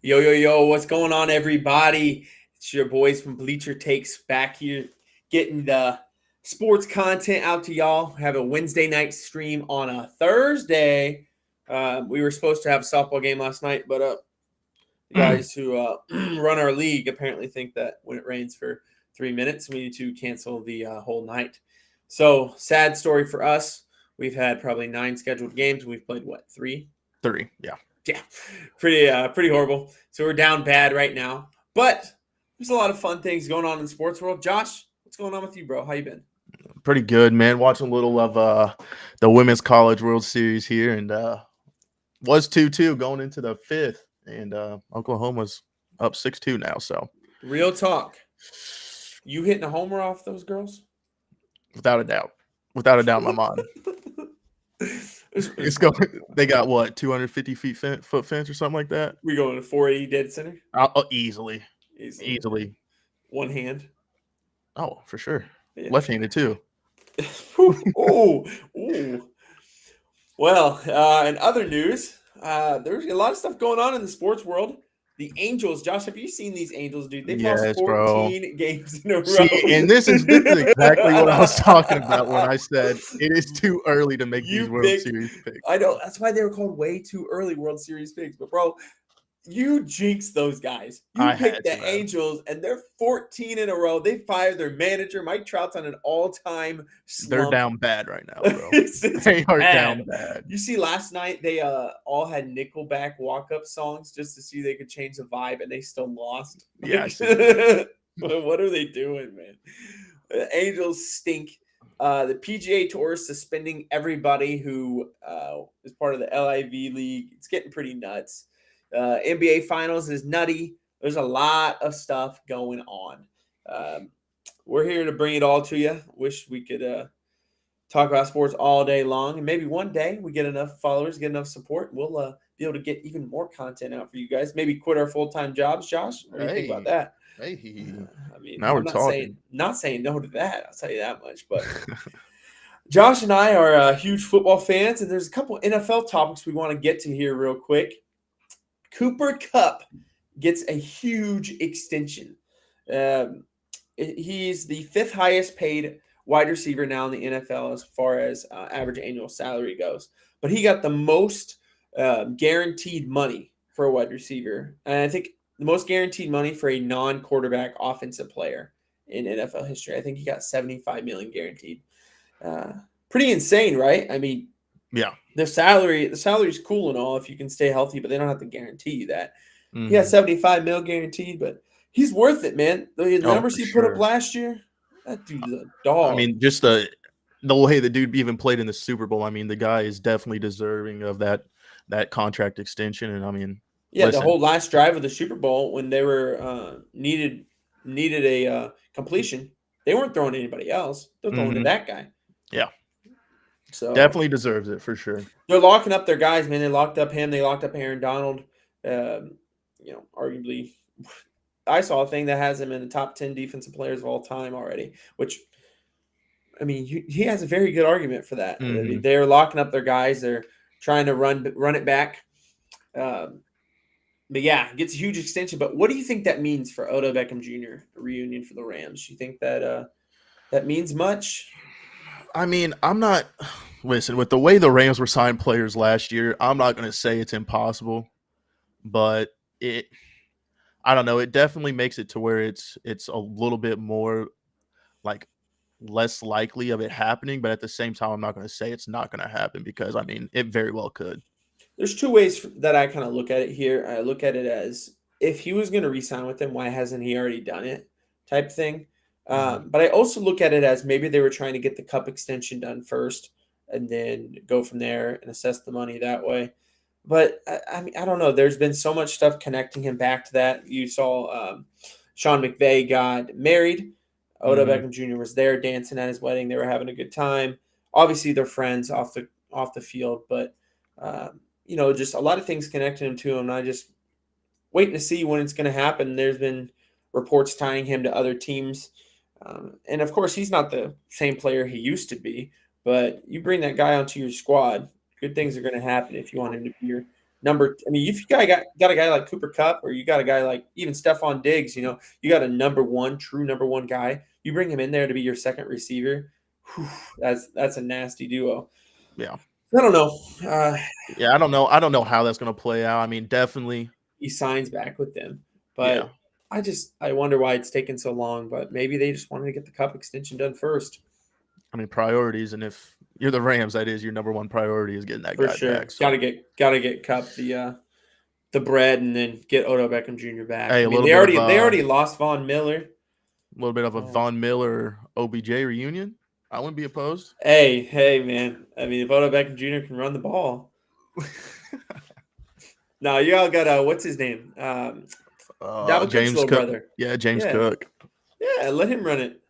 Yo, yo, yo, what's going on, everybody? It's your boys from Bleacher Takes back here getting the sports content out to y'all. Have a Wednesday night stream on a Thursday. We were supposed to have a softball game last night, but the guys who run our league apparently think that when it rains for 3 minutes, we need to cancel the whole night. So, sad story for us. We've had probably 9 scheduled games. We've played, what, 3? Three, yeah. Yeah, pretty horrible. So we're down bad right now, but there's a lot of fun things going on in the sports world. Josh, what's going on with you, bro? How you been? Pretty good, man. Watching a little of the Women's College World Series here, and was 2-2 going into the fifth, and Oklahoma's up 6-2 now. So Real talk. You hitting a homer off those girls? without a doubt in my mind. It's going. They got what 250 foot fence or something like that. We going to 480 dead center? Easily. One hand. Oh, for sure. Yeah. Left-handed too. Ooh. Well, in other news, there's a lot of stuff going on in the sports world. The Angels, Josh, have you seen these Angels, dude? They've lost 14 games in a row. See, and this is exactly what I was talking about when I said it is too early to make these World Series picks. I know. That's why they were called way too early World Series picks. But, bro, you jinxed those guys. You picked the Angels, and they're 14 in a row. They fired their manager. Mike Trout's on an all-time slump. They're down bad right now, bro. They are down bad. You see, last night they all had Nickelback walk-up songs just to see if they could change the vibe, and they still lost. Yeah. What are they doing, man? The Angels stink. The PGA Tour is suspending everybody who is part of the LIV League. It's getting pretty nuts. NBA Finals is nutty. There's a lot of stuff going on. We're here to bring it all to you. Wish we could talk about sports all day long. And maybe one day we get enough followers, get enough support, and we'll be able to get even more content out for you guys. Maybe quit our full-time jobs, Josh. What do you think about that? I mean, now we're talking. Not saying no to that. I'll tell you that much. But Josh and I are huge football fans, and there's a couple NFL topics we want to get to here real quick. Cooper Kupp gets a huge extension. He's the 5th highest paid wide receiver now in the NFL as far as average annual salary goes. But he got the most guaranteed money for a wide receiver. And I think the most guaranteed money for a non-quarterback offensive player in NFL history. I think he got $75 million guaranteed. Pretty insane, right? I mean, yeah. The salary's cool and all if you can stay healthy, but they don't have to guarantee you that. Mm-hmm. He got $75 million guaranteed, but he's worth it, man. The numbers he put up last year, that dude's a dog. I mean, just the way the dude even played in the Super Bowl. I mean, the guy is definitely deserving of that contract extension. And I mean, the whole last drive of the Super Bowl when they were needed a completion, they weren't throwing anybody else. They're throwing to that guy. Yeah. So definitely deserves it for sure. They're locking up their guys, man. They locked up him. They locked up Aaron Donald. Arguably, I saw a thing that has him in the top 10 defensive players of all time already, which, I mean, he has a very good argument for that. Mm-hmm. They're locking up their guys. They're trying to run it back. But, yeah, gets a huge extension. But what do you think that means for Odell Beckham Jr., a reunion for the Rams? Do you think that that means much? I mean, listen, with the way the Rams were signing players last year, I'm not going to say it's impossible, but I don't know. It definitely makes it to where it's a little bit more like less likely of it happening. But at the same time, I'm not going to say it's not going to happen because, I mean, it very well could. There's 2 ways that I kind of look at it here. I look at it as if he was going to re-sign with them, why hasn't he already done it type thing. But I also look at it as maybe they were trying to get the Kupp extension done first and then go from there and assess the money that way. But, I mean, I don't know. There's been so much stuff connecting him back to that. You saw Sean McVay got married. Odell Beckham Jr. was there dancing at his wedding. They were having a good time. Obviously, they're friends off the field. But, just a lot of things connecting him to him. And I just waiting to see when it's going to happen. There's been reports tying him to other teams. And, of course, he's not the same player he used to be, but you bring that guy onto your squad, good things are going to happen if you want him to be I mean, if you got a guy like Cooper Cup, or you got a guy like even Stephon Diggs, you got a true number one guy. You bring him in there to be your second receiver. Whew, that's a nasty duo. Yeah. I don't know. Yeah, I don't know. I don't know how that's going to play out. I mean, definitely. He signs back with them, Yeah. but I wonder why it's taken so long. But maybe they just wanted to get the Cup extension done first. I mean, priorities, and if you're the Rams, that is your number one priority is getting that For guy sure, back. So, gotta get Cup the bread, and then get Odell Beckham Jr. back. hey, I a mean, little bit of they already lost Von Miller. a Von Miller OBJ reunion. I wouldn't be opposed. Hey, man. I mean, if Odell Beckham Jr. can run the ball, no, you all got what's his name? Dalvin Cook's James little Cook. brother. Yeah, James Yeah, Cook. yeah. Let him run it.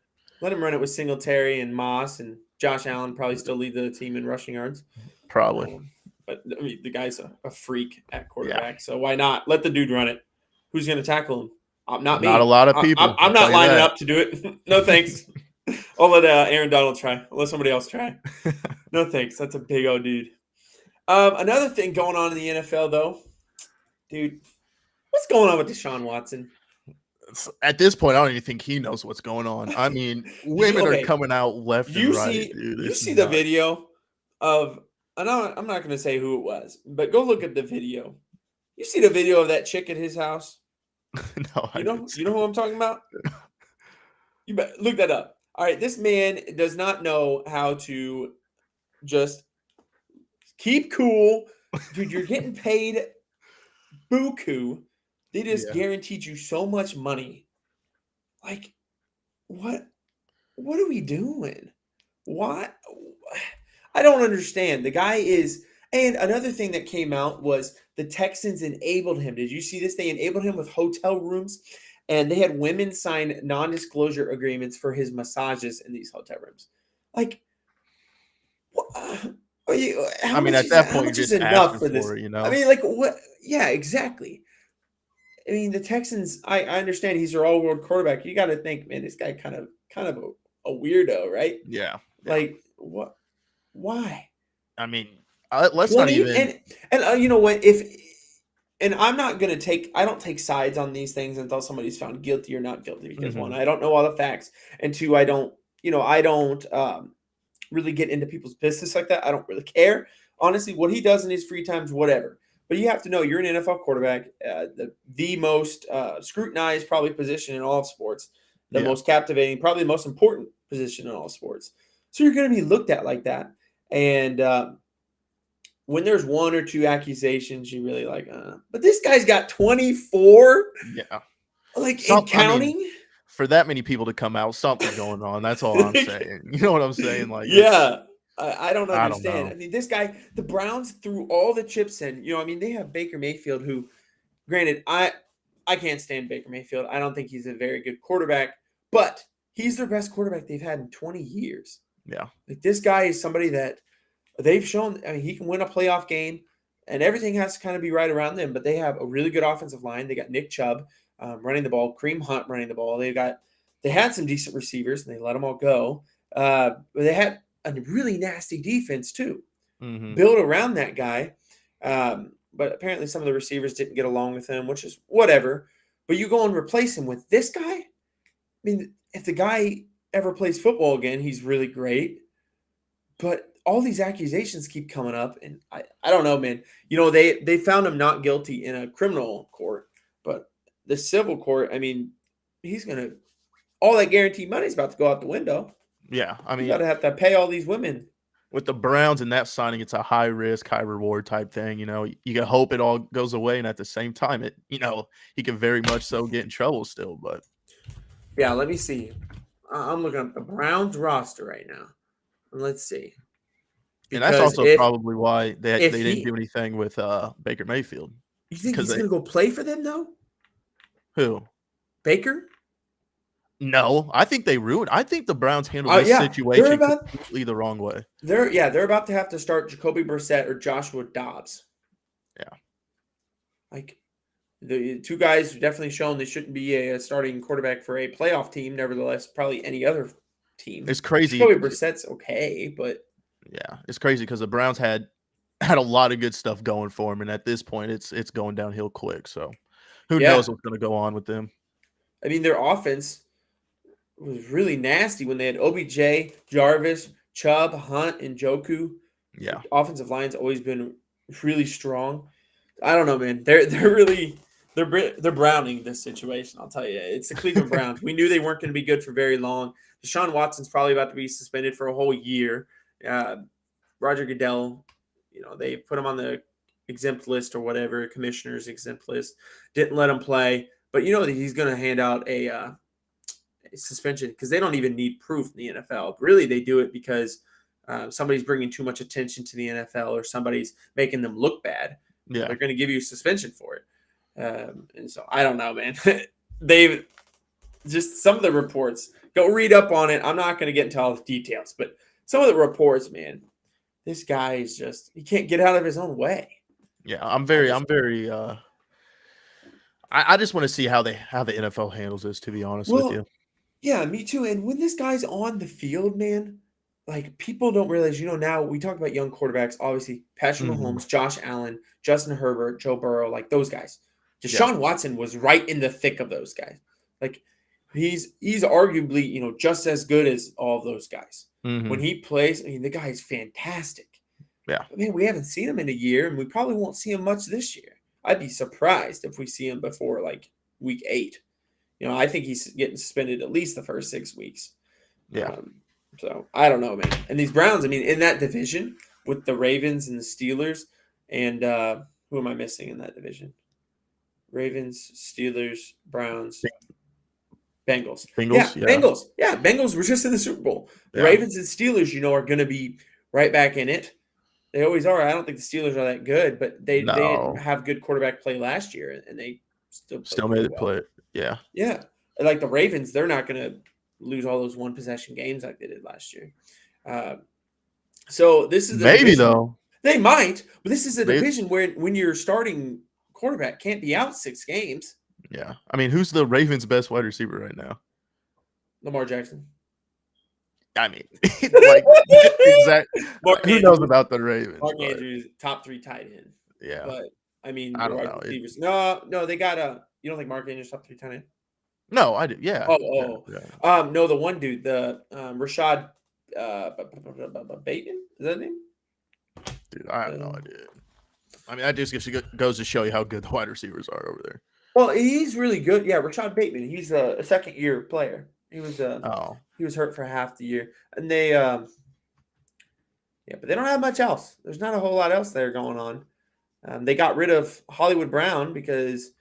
Let him run it with Singletary and Moss, and Josh Allen probably still lead the team in rushing yards. Probably. But I mean, the guy's a freak at quarterback, Yeah. so why not let the dude run it? Who's going to tackle him? Not Not a me. lot of people. I'm I'll tell not you lining that. up to do it. No thanks. I'll let Aaron Donald try. I'll let somebody else try. No thanks. That's a big old dude. Another thing going on in the NFL, though, dude, what's going on with Deshaun Watson? At this point, I don't even think he knows what's going on. I mean, women are Okay, coming out left and right, dude. you It's see the not. video of. I'm not going to say who it was, but go look at the video. You see the video of that chick at his house? No, I didn't. You know who I'm talking about? You bet. Look that up. All right, this man does not know how to just keep cool, dude. You're getting paid buku. They just Yeah. guaranteed you so much money. Like, what? What are we doing? Why? I don't understand. The guy is. And another thing that came out was the Texans enabled him. Did you see this? They enabled him with hotel rooms, and they had women sign non-disclosure agreements for his massages in these hotel rooms. Like, are you? I mean, at that How point, you're much is just enough asking for this? for it, you I know? mean, like what? Yeah, exactly. I mean, the Texans. I understand he's their all-world quarterback. You got to think, man, this guy kind of a weirdo, right? Yeah. Yeah. Like what? Why? I mean, let's not 20 even. and you know what, if and I'm not going to I don't take sides on these things until somebody's found guilty or not guilty, because one, Mhm. I don't know all the facts, and two, I don't really get into people's business like that. I don't really care. Honestly, what he does in his free time is whatever. But you have to know you're an NFL quarterback, the most scrutinized probably position in all of sports, the Yeah. most captivating, probably the most important position in all sports. So you're going to be looked at like that. And when there's one or two accusations, you really like, but this guy's got 24, Yeah. like in I mean, counting. for that many people to come out, something's going on. That's all I'm saying. You know what I'm saying? Like, it's. Yeah, I don't I don't understand. know. I mean, this guy, the Browns threw all the chips in. I mean, they have Baker Mayfield, who, granted, I can't stand Baker Mayfield. I don't think he's a very good quarterback, but he's their best quarterback they've had in 20 years. Yeah. Like, this guy is somebody that they've shown. I mean, he can win a playoff game, and everything has to kind of be right around them. But they have a really good offensive line. They got Nick Chubb running the ball, Kareem Hunt running the ball. They had some decent receivers, and they let them all go. But they had a really nasty defense too, Hmm. built around that guy. But apparently, some of the receivers didn't get along with him, which is whatever. But you go and replace him with this guy. I mean, if the guy ever plays football again, he's really great. But all these accusations keep coming up, and I don't know, man. They found him not guilty in a criminal court, but the civil court, I mean, he's gonna all that guaranteed money is about to go out the window. Yeah. I You got mean, to have to pay all these women. with the Browns and that signing, it's a high risk, high reward type thing. You can hope it all goes away, and at the same time, he can very much so get in trouble still. But Yeah, let me see. I'm looking at the Browns roster right now, and let's see. and that's Because also probably why if they didn't do he, anything with Baker Mayfield you think because he's they gonna go play for them though, who. Baker? No, I think they ruined. I think the Browns handled this Yeah, they're situation about completely the wrong way. they're about to have to start Jacoby Brissett or Joshua Dobbs. Yeah. Like, the two guys have definitely shown they shouldn't be a starting quarterback for a playoff team. Nevertheless, probably any other team. It's crazy. Jacoby Brissett's okay, but Yeah, it's crazy because the Browns had had a lot of good stuff going for him, and at this point, it's going downhill quick. So, who Yeah, knows what's going to go on with them? I mean their offense was really nasty when they had OBJ, Jarvis, Chubb, Hunt, and Joku. Yeah, Like, offensive line's always been really strong. I don't know, man. They're really they're browning this situation. I'll tell you, it's the Cleveland Browns. We knew they weren't going to be good for very long. Deshaun Watson's probably about to be suspended for a whole year. Uh, Roger Goodell, they put him on the exempt list or whatever, commissioner's exempt list. Didn't let him play, but that he's going to hand out a suspension because they don't even need proof in the NFL. Really, they do it because somebody's bringing too much attention to the NFL or somebody's making them look bad. yeah. They're going to give you a suspension for it. And so I don't know, man. They've just some of the reports. Go read up on it. I'm not going to get into all the details, but some of the reports, man, this guy is he can't get out of his own way. Yeah, I just want to see how the NFL handles this, to be honest with you. Yeah, me too. And when this guy's on the field, man, like people don't realize, now we talk about young quarterbacks, obviously Patrick Mahomes, Josh Allen, Justin Herbert, Joe Burrow, like those guys. Deshaun Watson was right in the thick of those guys. Like he's arguably, just as good as all of those guys. When he plays, I mean, the guy is fantastic. Yeah. But man, we haven't seen him in a year, and we probably won't see him much this year. I'd be surprised if we see him before like week 8. I think he's getting suspended at least the first 6 weeks. Yeah. So I don't know, man. And these Browns, I mean, in that division with the Ravens and the Steelers, and who am I missing in that division? Ravens, Steelers, Browns, Bengals. Yeah, Bengals. Yeah, Bengals were just in the Super Bowl. The Ravens and Steelers, are going to be right back in it. They always are. I don't think the Steelers are that good, but they didn't have good quarterback play last year, and they still made it play. Yeah. Yeah. Like the Ravens, they're not going to lose all those one-possession games like they did last year. So this is maybe division. Though they might, but this is a division where when your starting quarterback can't be out 6 games. Yeah, I mean, who's the Ravens' best wide receiver right now? Lamar Jackson. I mean, like exactly. Who knows about the Ravens? Mark Andrews, top 3 tight end. Yeah, but I mean, I don't know. Receivers. No, they got You don't think Mark Andrews top 3 tight end? No, I do. Yeah. Yeah. No, the one dude, the Rashad Bateman. Is that his name? Dude, I have no idea. I mean, that just goes to show you how good the wide receivers are over there. Well, he's really good. Yeah, Rashad Bateman. He's a second-year player. He was he was hurt for half the year, and they but they don't have much else. There's not a whole lot else there going on. They got rid of Hollywood Brown because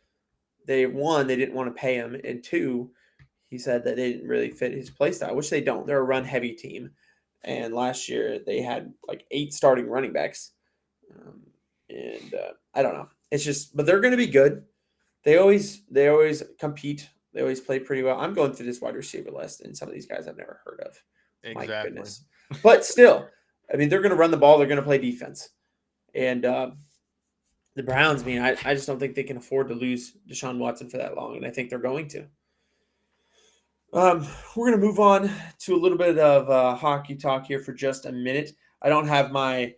they didn't want to pay him, and 2, he said that they didn't really fit his play style, which they don't. They're a run-heavy team, and last year they had like 8 starting running backs, and I don't know. It's just, but they're going to be good. They always compete. They always play pretty well. I'm going through this wide receiver list, and some of these guys I've never heard of. Exactly. My goodness. But still, I mean, they're going to run the ball. They're going to play defense. And the Browns, I just don't think they can afford to lose Deshaun Watson for that long, and I think they're going to. We're going to move on to a little bit of hockey talk here for just a minute. I don't have my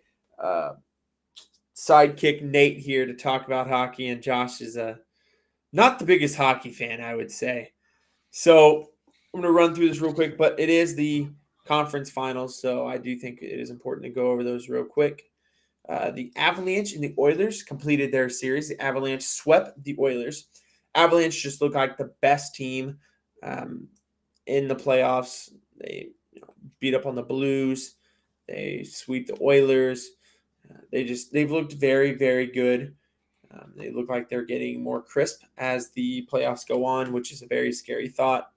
sidekick Nate here to talk about hockey, and Josh is not the biggest hockey fan, I would say. So I'm going to run through this real quick, but it is the conference finals, so I do think it is important to go over those real quick. The Avalanche and the Oilers completed their series. The Avalanche swept the Oilers. Avalanche just looked like the best team in the playoffs. They beat up on the Blues. They sweep the Oilers. They've looked very, very good. They look like they're getting more crisp as the playoffs go on, which is a very scary thought.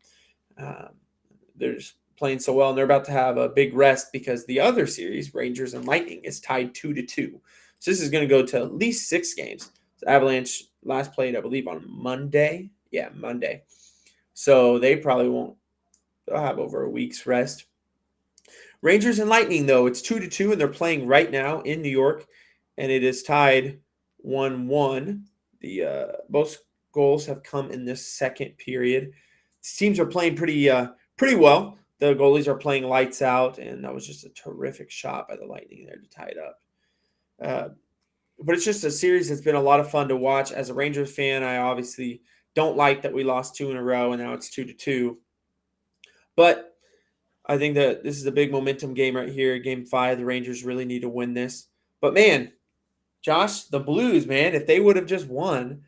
They're just playing so well, and they're about to have a big rest because the other series, Rangers and Lightning, is tied 2-2. So this is going to go to at least 6 games. So Avalanche last played, I believe, on Monday. Yeah, Monday. So they probably won't. They'll have over a week's rest. Rangers and Lightning, though, it's 2-2, and they're playing right now in New York, and it is tied 1-1. The both goals have come in this second period. These teams are playing pretty well. The goalies are playing lights out, and that was just a terrific shot by the Lightning there to tie it up. Uh, but it's just a series that's been a lot of fun to watch. As a Rangers fan, I obviously don't like that we lost 2 in a row and now it's 2-2. But I think that this is a big momentum game right here. Game 5, the Rangers really need to win this. But man, Josh, the Blues, man, if they would have just won,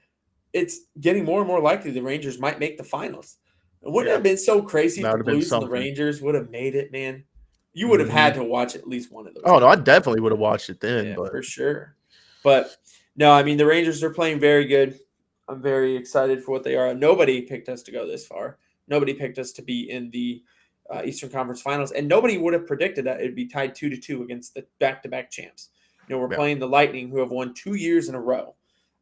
it's getting more and more likely the Rangers might make the finals. It wouldn't Yeah, have been so crazy if that the would have been Blues and the something. Rangers would have made it, man. You would have Hmm. had to watch at least one of those Oh no, I games. definitely would have watched it then, Yeah, but for sure. But no, I mean the Rangers are playing very good. I'm very excited for what they are. Nobody picked us to go this far. Nobody picked us to be in the Eastern Conference Finals, and nobody would have predicted that it'd be tied 2-2 against the back-to-back champs. We're yeah. playing the Lightning, who have won 2 years in a row,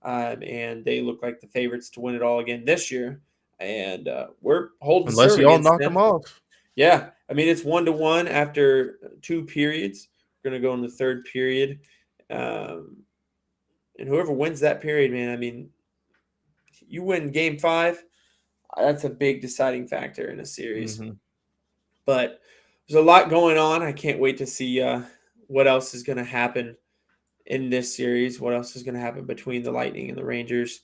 and they look like the favorites to win it all again this year. And we're holding Unless serve y'all against knock them them. off. Yeah, I mean it's 1-1 after 2 periods. We're gonna go in the third period, um, and whoever wins that period, man. I mean, you win Game 5. That's a big deciding factor in a series. Hmm. But there's a lot going on. I can't wait to see what else is going to happen in this series. What else is going to happen between the Lightning and the Rangers?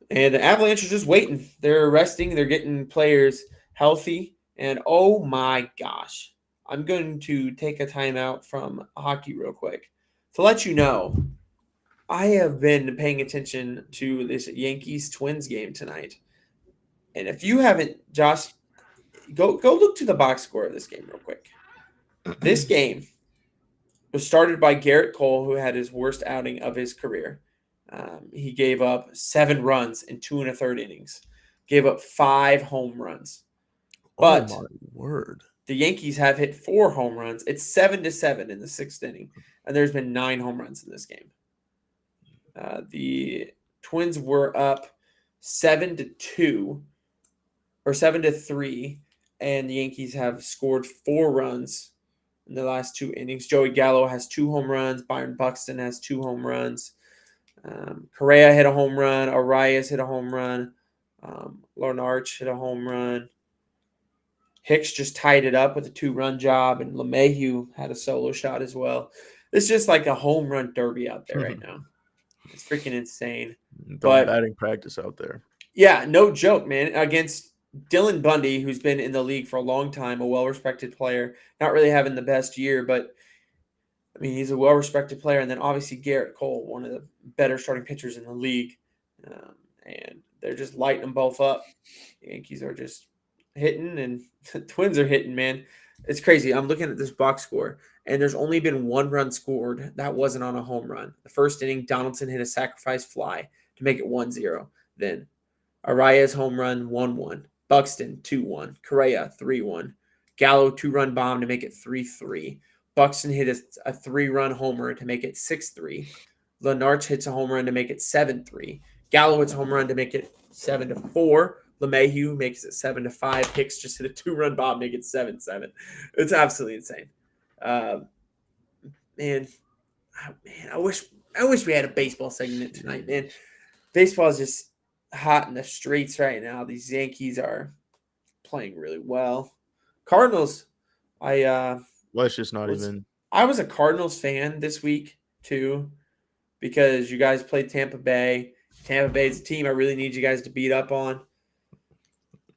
And the Avalanche are just waiting. They're resting. They're getting players healthy. And oh my gosh, I'm going to take a timeout from hockey real quick to let you know I have been paying attention to this Yankees Twins game tonight. And if you haven't, Josh, go look to the box score of this game real quick. This game was started by Garrett Cole, who had his worst outing of his career. He gave up 7 runs in 2 1/3 innings, gave up 5 home runs. Oh But my word. the Yankees have hit 4 home runs. It's 7-7 in the 6th inning, and there's been 9 home runs in this game. The Twins were up 7-2 or 7-3, and the Yankees have scored 4 runs in the last 2 innings. Joey Gallo has 2 home runs. Byron Buxton has 2 home runs. Correa hit a home run. Arias hit a home run. Larnach hit a home run. Hicks just tied it up with a 2-run job, and LeMahieu had a solo shot as well. It's just like a home run derby out there right now. It's freaking insane. Throwing But batting practice out there. yeah, no joke, man. Against Dylan Bundy, who's been in the league for a long time, a well-respected player, not really having the best year, but I mean, he's a well-respected player. And then obviously Garrett Cole, one of the better starting pitchers in the league. And they're just lighting them both up. The Yankees are just hitting, and the Twins are hitting, man. It's crazy. I'm looking at this box score, and there's only been 1 run scored that wasn't on a home run. The first inning, Donaldson hit a sacrifice fly to make it 1-0. Then Arias home run 1-1. Buxton 2-1. Correa 3-1. Gallo 2-run bomb to make it 3-3. Buxton hit a 3-run homer to make it 6-3. Larnach hits a home run to make it 7-3. Gallo hits a home run to make it 7-4. LeMahieu makes it 7-5. Hicks just hit a 2-run bomb, make it 7-7. It's absolutely insane. Man, I wish we had a baseball segment tonight, man. Baseball is just hot in the streets right now. These Yankees are playing really well. Cardinals, I Let's just not was even. I was a Cardinals fan this week too, because you guys played Tampa Bay. Tampa Bay is a team I really need you guys to beat up on.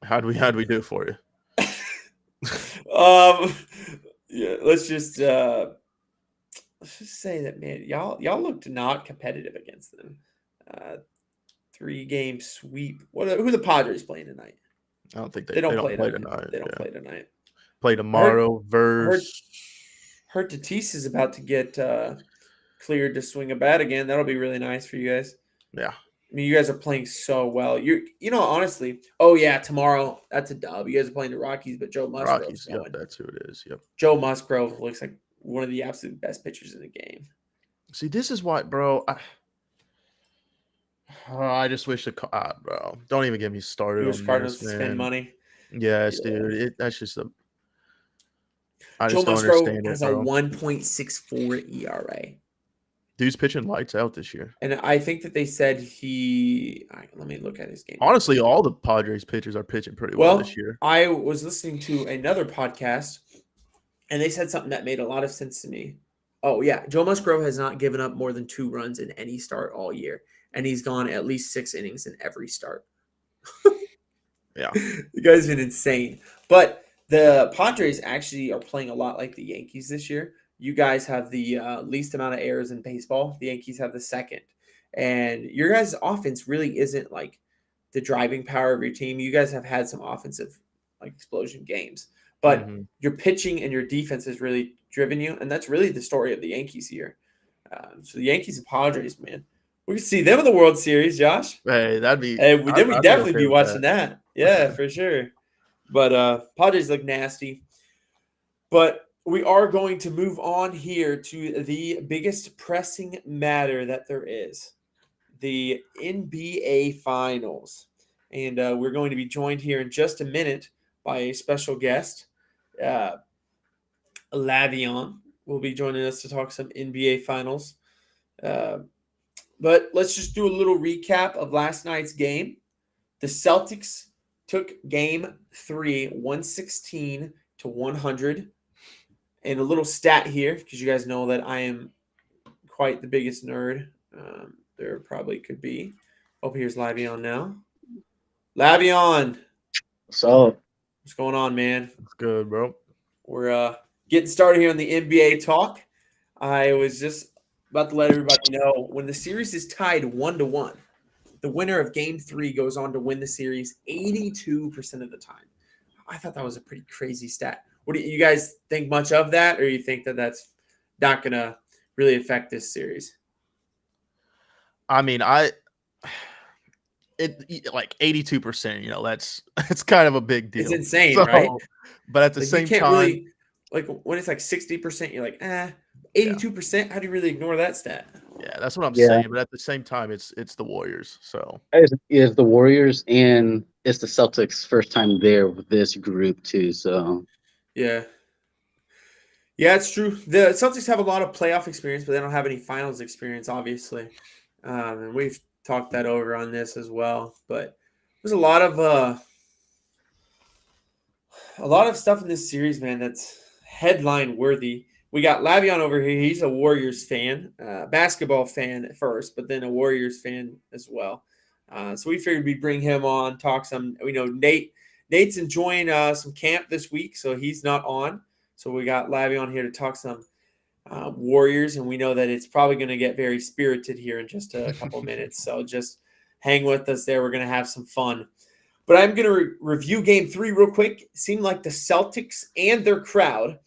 How'd we do it for you? Yeah, let's just say that, man, y'all looked not competitive against them. 3-game sweep. Who the Padres playing tonight? I don't think They they don't don't play play tonight. tonight. They don't Yeah. play tonight. Play tomorrow Heard versus. heard Tatis is about to get cleared to swing a bat again. That'll be really nice for you guys. Yeah. I mean, you guys are playing so well. Honestly. Oh yeah, tomorrow that's a dub. You guys are playing the Rockies, but Joe Musgrove's Rockies. going. Yep, that's who it is. Yep. Joe Musgrove looks like one of the absolute best pitchers in the game. See, this is why, bro. I just wish bro. Don't even get me started You wish on Cardinals this, to spend man. money. Yes, Yeah. dude. That's just a. I Joe just don't Musgrove understand it, has a bro. 1.64 ERA. Dude's pitching lights out this year. And I think that they said let me look at his game. Honestly, all the Padres pitchers are pitching pretty well this year. I was listening to another podcast, and they said something that made a lot of sense to me. Oh yeah, Joe Musgrove has not given up more than 2 runs in any start all year, and he's gone at least 6 innings in every start. Yeah. The guy's been insane. But the Padres actually are playing a lot like the Yankees this year. You guys have the least amount of errors in baseball. The Yankees have the second. And your guys' offense really isn't like the driving power of your team. You guys have had some offensive like explosion games. But Hmm. your pitching and your defense has really driven you. And that's really the story of the Yankees here. So the Yankees and Padres, man. We can see them in the World Series, Josh. Hey, that'd be. And then we I'd be definitely okay be with that. watching that. Yeah, for sure. But Padres look nasty. But we are going to move on here to the biggest pressing matter that there is, the NBA Finals. And we're going to be joined here in just a minute by a special guest. Uh, Lavion will be joining us to talk some NBA Finals. Uh, but let's just do a little recap of last night's game. The Celtics took game 3, 116 to 100. And a little stat here, because you guys know that I am quite the biggest nerd there probably could be. Oh, here's Lavion now. Lavion, So what's going on, man? It's good, bro. We're getting started here on the NBA talk. I was just about to let everybody know when the series is tied 1-1, the winner of game 3 goes on to win the series 82% of the time. I thought that was a pretty crazy stat. What do you guys think much of that, or you think that that's not going to really affect this series? I mean, it like 82%. That's kind of a big deal. It's insane, So, right? but at the Like you same can't time, really like when it's like 60%, you're like, yeah, 82%. How do you really ignore that stat? yeah, that's what I'm yeah, saying. But at the same time, it's the Warriors. So is the Warriors and it's the Celtics' first time there with this group too. So Yeah. Yeah, it's true. The Celtics have a lot of playoff experience, but they don't have any finals experience, obviously. And we've talked that over on this as well. But there's a lot of stuff in this series, man, that's headline worthy. We got Lavion over here. He's a Warriors fan, basketball fan at first, but then a Warriors fan as well. So we figured we'd bring him on, talk some. We know Nate's enjoying some camp this week, so he's not on. So we got Lavion here to talk some Warriors, and we know that it's probably going to get very spirited here in just a couple minutes. So just hang with us there. We're going to have some fun. But I'm going to review game 3 real quick. It seemed like the Celtics and their crowd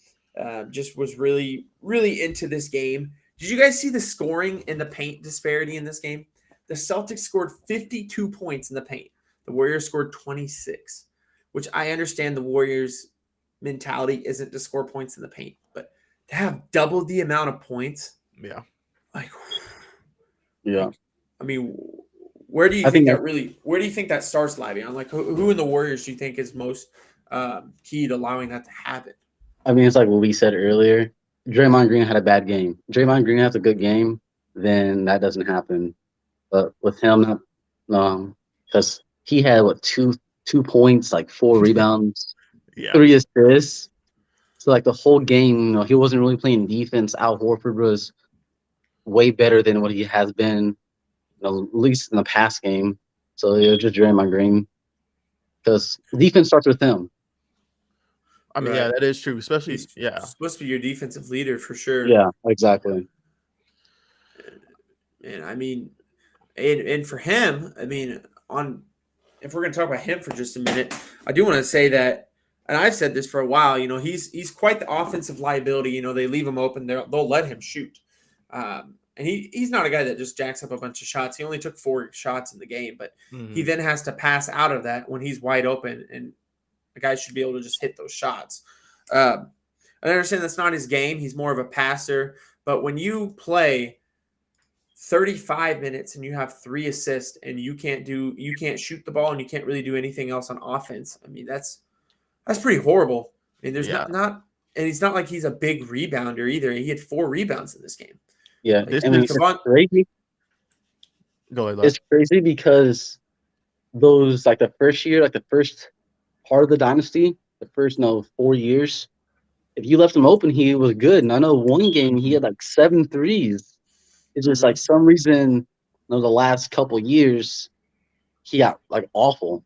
just was really, really into this game. Did you guys see the scoring and the paint disparity in this game? The Celtics scored 52 points in the paint. The Warriors scored 26, which I understand the Warriors' mentality isn't to score points in the paint, but to have double the amount of points, yeah, like, yeah, I mean, where do you I think think that really? Where do you think that starts, Lavion? Like, who in the Warriors do you think is most key to allowing that to happen? it's like what we said earlier. Draymond Green had a bad game. Draymond Green has a good game, then that doesn't happen. But with him, because he had what 2 points, like 4 rebounds, yeah, 3 assists. So like the whole game, he wasn't really playing defense. Al Horford was way better than what he has been, at least in the past game. So it was just Draymond Green because defense starts with him. I mean, yeah, Right. that is true. Especially, He's yeah, supposed to be your defensive leader for sure. Yeah, exactly. And I mean, and for him, I mean, on if we're going to talk about him for just a minute, I do want to say that, and I've said this for a while. He's quite the offensive liability. They leave him open. They'll let him shoot. And he's not a guy that just jacks up a bunch of shots. He only took 4 shots in the game, but he hmm then has to pass out of that when he's wide open, and the guy should be able to just hit those shots. I understand that's not his game. He's more of a passer, but when you play 35 minutes and you have 3 assists and you can't shoot the ball and you can't really do anything else on offense, I mean that's pretty horrible. I mean, there's yeah. not and he's not like he's a big rebounder either. He had 4 rebounds in this game. Yeah, Like, This is it's Kevon, crazy. go ahead, Lev. It's crazy because those like the first year, like the first part of the dynasty, the first 4 years, if you left him open, he was good. And I know one game he had like 7 threes. It's just like some reason, the last couple years, he got like awful.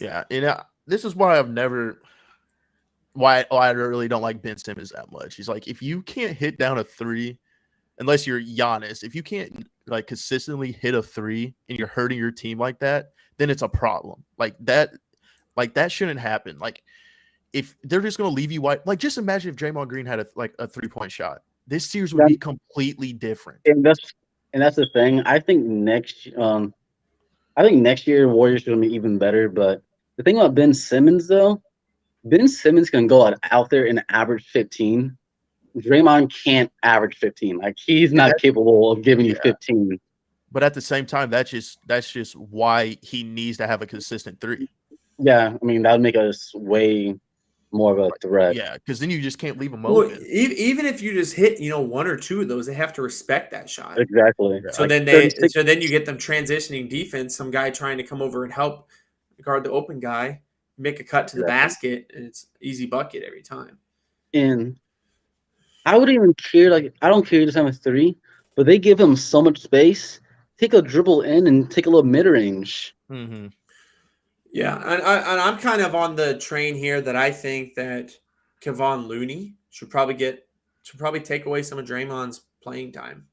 Yeah, and this is why I really don't like Ben Simmons that much. He's like, if you can't hit down a three, unless you're Giannis, if you can't like consistently hit a three and you're hurting your team like that, then it's a problem. Like that shouldn't happen. Like if they're just gonna leave you wide, like just imagine if Draymond Green had a 3-point shot. This series would be completely different. And that's the thing. I think next year Warriors are gonna be even better. But the thing about Ben Simmons though, Ben Simmons can go out there and average 15. Draymond can't average 15. Like he's not capable of giving you 15. But at the same time, that's just why he needs to have a consistent three. Yeah, I mean that would make us way more of a threat. Yeah, because then you just can't leave them Well, open. even if you just hit, 1 or 2 of those, they have to respect that shot. Exactly. So Like then you get them transitioning defense, some guy trying to come over and help guard the open guy, make a cut to the basket, and it's easy bucket every time. And I wouldn't even care. Like I don't care just having 3, but they give him so much space. Take a dribble in and take a little mid range. Mm-hmm. Yeah, and I'm kind of on the train here that I think that Kevon Looney should probably take away some of Draymond's playing time,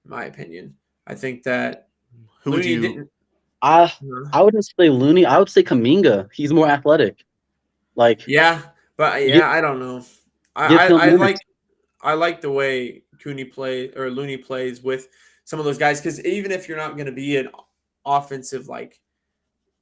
in my opinion. I think that Looney didn't. I wouldn't say Looney. I would say Kuminga. He's more athletic. Like I don't know. I like the way Looney plays with some of those guys, because even if you're not going to be an offensive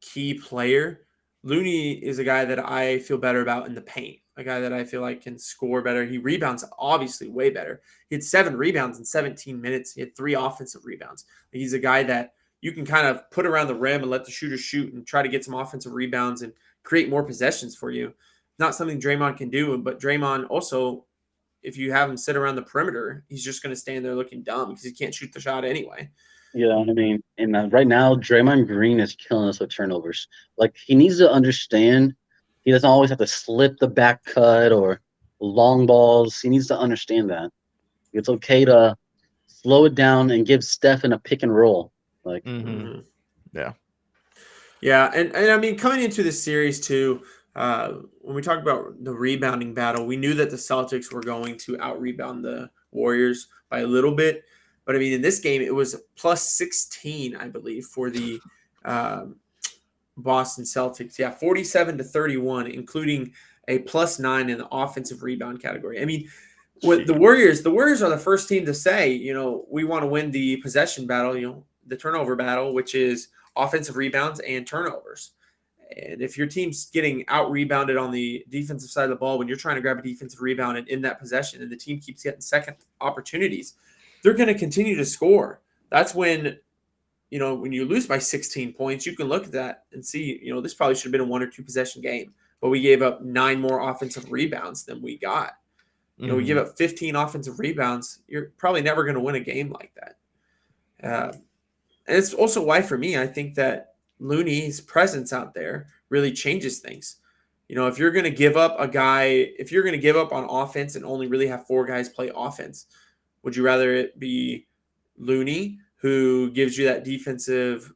key player, Looney is a guy that I feel better about in the paint. A guy that I feel like can score better. He rebounds obviously way better. He had 7 rebounds in 17 minutes. He had 3 offensive rebounds. He's a guy that you can kind of put around the rim and let the shooter shoot and try to get some offensive rebounds and create more possessions for you. Not something Draymond can do, but Draymond also, if you have him sit around the perimeter, he's just going to stand there looking dumb because he can't shoot the shot anyway. Yeah, I mean, and right now, Draymond Green is killing us with turnovers. Like, he needs to understand he doesn't always have to slip the back cut or long balls. He needs to understand that. It's okay to slow it down and give Steph in a pick and roll. Like, Yeah. Yeah, and I mean, coming into this series, too, when we talk about the rebounding battle, we knew that the Celtics were going to out-rebound the Warriors by a little bit. But, I mean, in this game, it was plus 16, I believe, for the Boston Celtics. Yeah, 47-31, including a plus 9 in the offensive rebound category. I mean, with the Warriors are the first team to say, we want to win the possession battle, the turnover battle, which is offensive rebounds and turnovers. And if your team's getting out-rebounded on the defensive side of the ball when you're trying to grab a defensive rebound and in that possession and the team keeps getting second opportunities, they're going to continue to score. That's when, when you lose by 16 points, you can look at that and see, this probably should have been a 1 or 2 possession game, but we gave up 9 more offensive rebounds than we got. We give up 15 offensive rebounds. You're probably never going to win a game like that. And it's also why, for me, I think that Looney's presence out there really changes things. If you're going to give up on offense and only really have 4 guys play offense, would you rather it be Looney, who gives you that defensive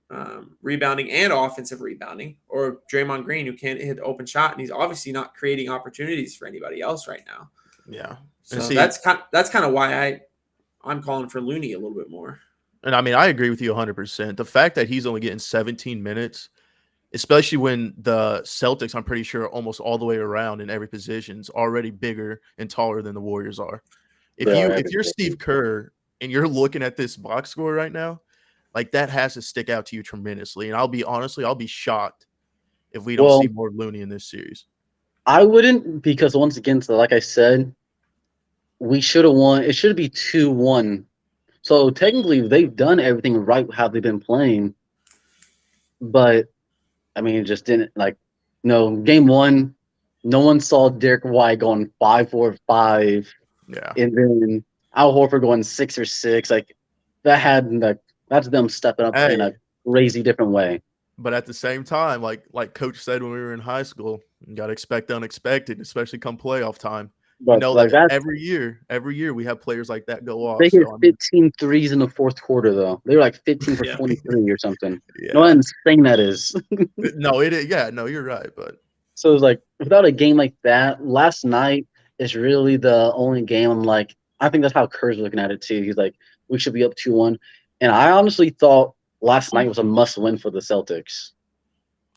rebounding and offensive rebounding, or Draymond Green, who can't hit the open shot, and he's obviously not creating opportunities for anybody else right now? Yeah. So that's kind of why I'm calling for Looney a little bit more. And I mean, I agree with you 100%. The fact that he's only getting 17 minutes, especially when the Celtics, I'm pretty sure almost all the way around in every position, is already bigger and taller than the Warriors are. If you're Steve Kerr and you're looking at this box score right now, like that has to stick out to you tremendously. And I'll be shocked if we don't see more Looney in this series. I wouldn't, because once again, so like I said, we should have won. It should be 2-1. So technically, they've done everything right how they've been playing. But I mean, it just didn't game 1. No one saw Derek White going 5-4-5. Yeah, and then Al Horford going 6 or 6. Like that's them stepping up in a crazy different way. But at the same time, like Coach said when we were in high school, You got to expect the unexpected, especially come playoff time. You But know like that that, every year we have players like that go they off. hit So I mean, 15 threes in the fourth quarter, though. They were like 15 for Yeah. 23 or something. You know yeah, how insane that is? no, it is. Yeah, no, you're right, but So it's like without a game like that, last night is really the only game I'm like, I think that's how Kerr's looking at it too. He's like, we should be up 2-1. And I honestly thought last night was a must win for the Celtics.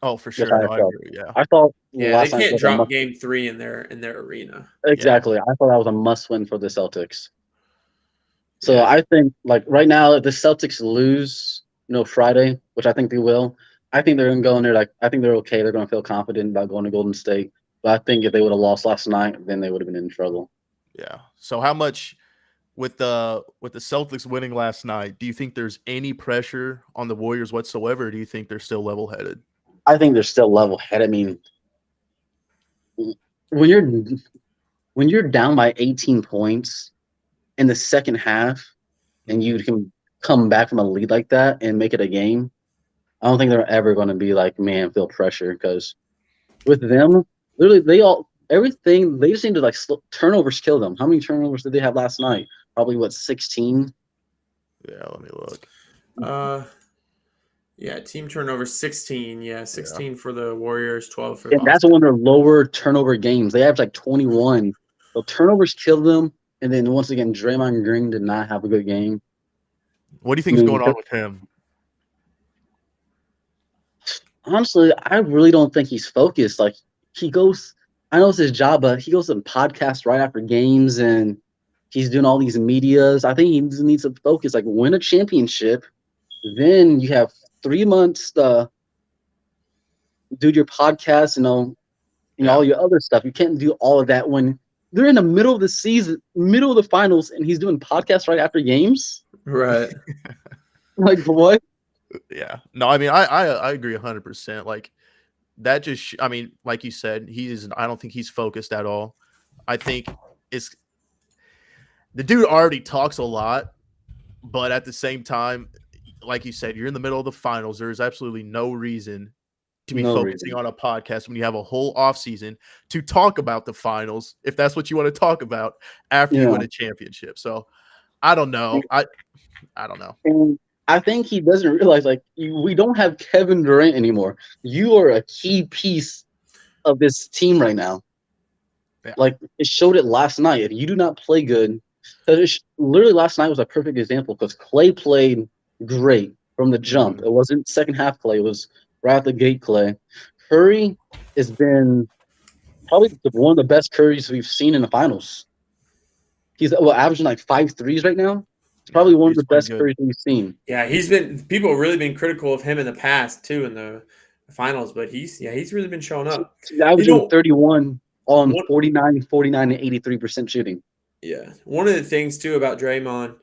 oh, for That's sure, how I no, I felt. agree. Yeah, I thought Yeah, they last night can't was a drop must. game 3 in their arena. yeah, Exactly. I thought that was a must win for the Celtics. So Yeah. I think like right now, if the Celtics lose, Friday, which I think they will, I think they're gonna go in there like I think they're okay. They're gonna feel confident about going to Golden State. But I think if they would have lost last night, then they would have been in trouble. yeah. So how much with the Celtics winning last night? Do you think there's any pressure on the Warriors whatsoever? Or do you think they're still level headed? I think they're still level headed. I mean, when you're when you're down by 18 points in the second half, and you can come back from a lead like that and make it a game, I don't think they're ever going to be like, man, feel pressure because with them, literally, everything they just need to like turnovers kill them. How many turnovers did they have last night? Probably what 16. Yeah, let me look. Yeah, team turnover 16. Yeah, 16 for the Warriors, 12 for And that's Boston. one of their lower turnover games. They average like 21. So turnovers kill them. And then once again, Draymond Green did not have a good game. What do you I think is mean, going on with him? honestly, I really don't think he's focused. Like he goes, I know it's his job, but he goes on podcasts right after games and he's doing all these medias. I think he just needs to focus, like win a championship. Then you have 3 months to do your podcast, Yeah. all your other stuff. You can't do all of that when they're in the middle of the season, middle of the finals, and he's doing podcasts right after games. Right. Like what? Yeah. No, I mean, I agree 100%. Like that just, I mean, like you said, I don't think he's focused at all. I think it's the dude already talks a lot, but at the same time, like you said, you're in the middle of the finals. There's absolutely no reason to be No focusing reason. on a podcast when you have a whole offseason to talk about the finals, if that's what you want to talk about after you Yeah. win a championship. So I don't know. I don't know. And I think he doesn't realize like we don't have Kevin Durant anymore. You are a key piece of this team right now. Yeah. Like it showed it last night. If you do not play good, because literally last night was a perfect example because Clay played great from the jump. Mhm. It wasn't second half Clay. It was right out the gate Clay. Curry has been probably one of the best Currys we've seen in the finals. He's averaging like 5 threes right now. It's Yeah, probably one of he's the playing best good. Currys we've seen. Yeah, people have really been critical of him in the past too in the finals, but he's really been showing up. He's averaging 31 on one 49, 49, and 83% shooting. Yeah, one of the things too about Draymond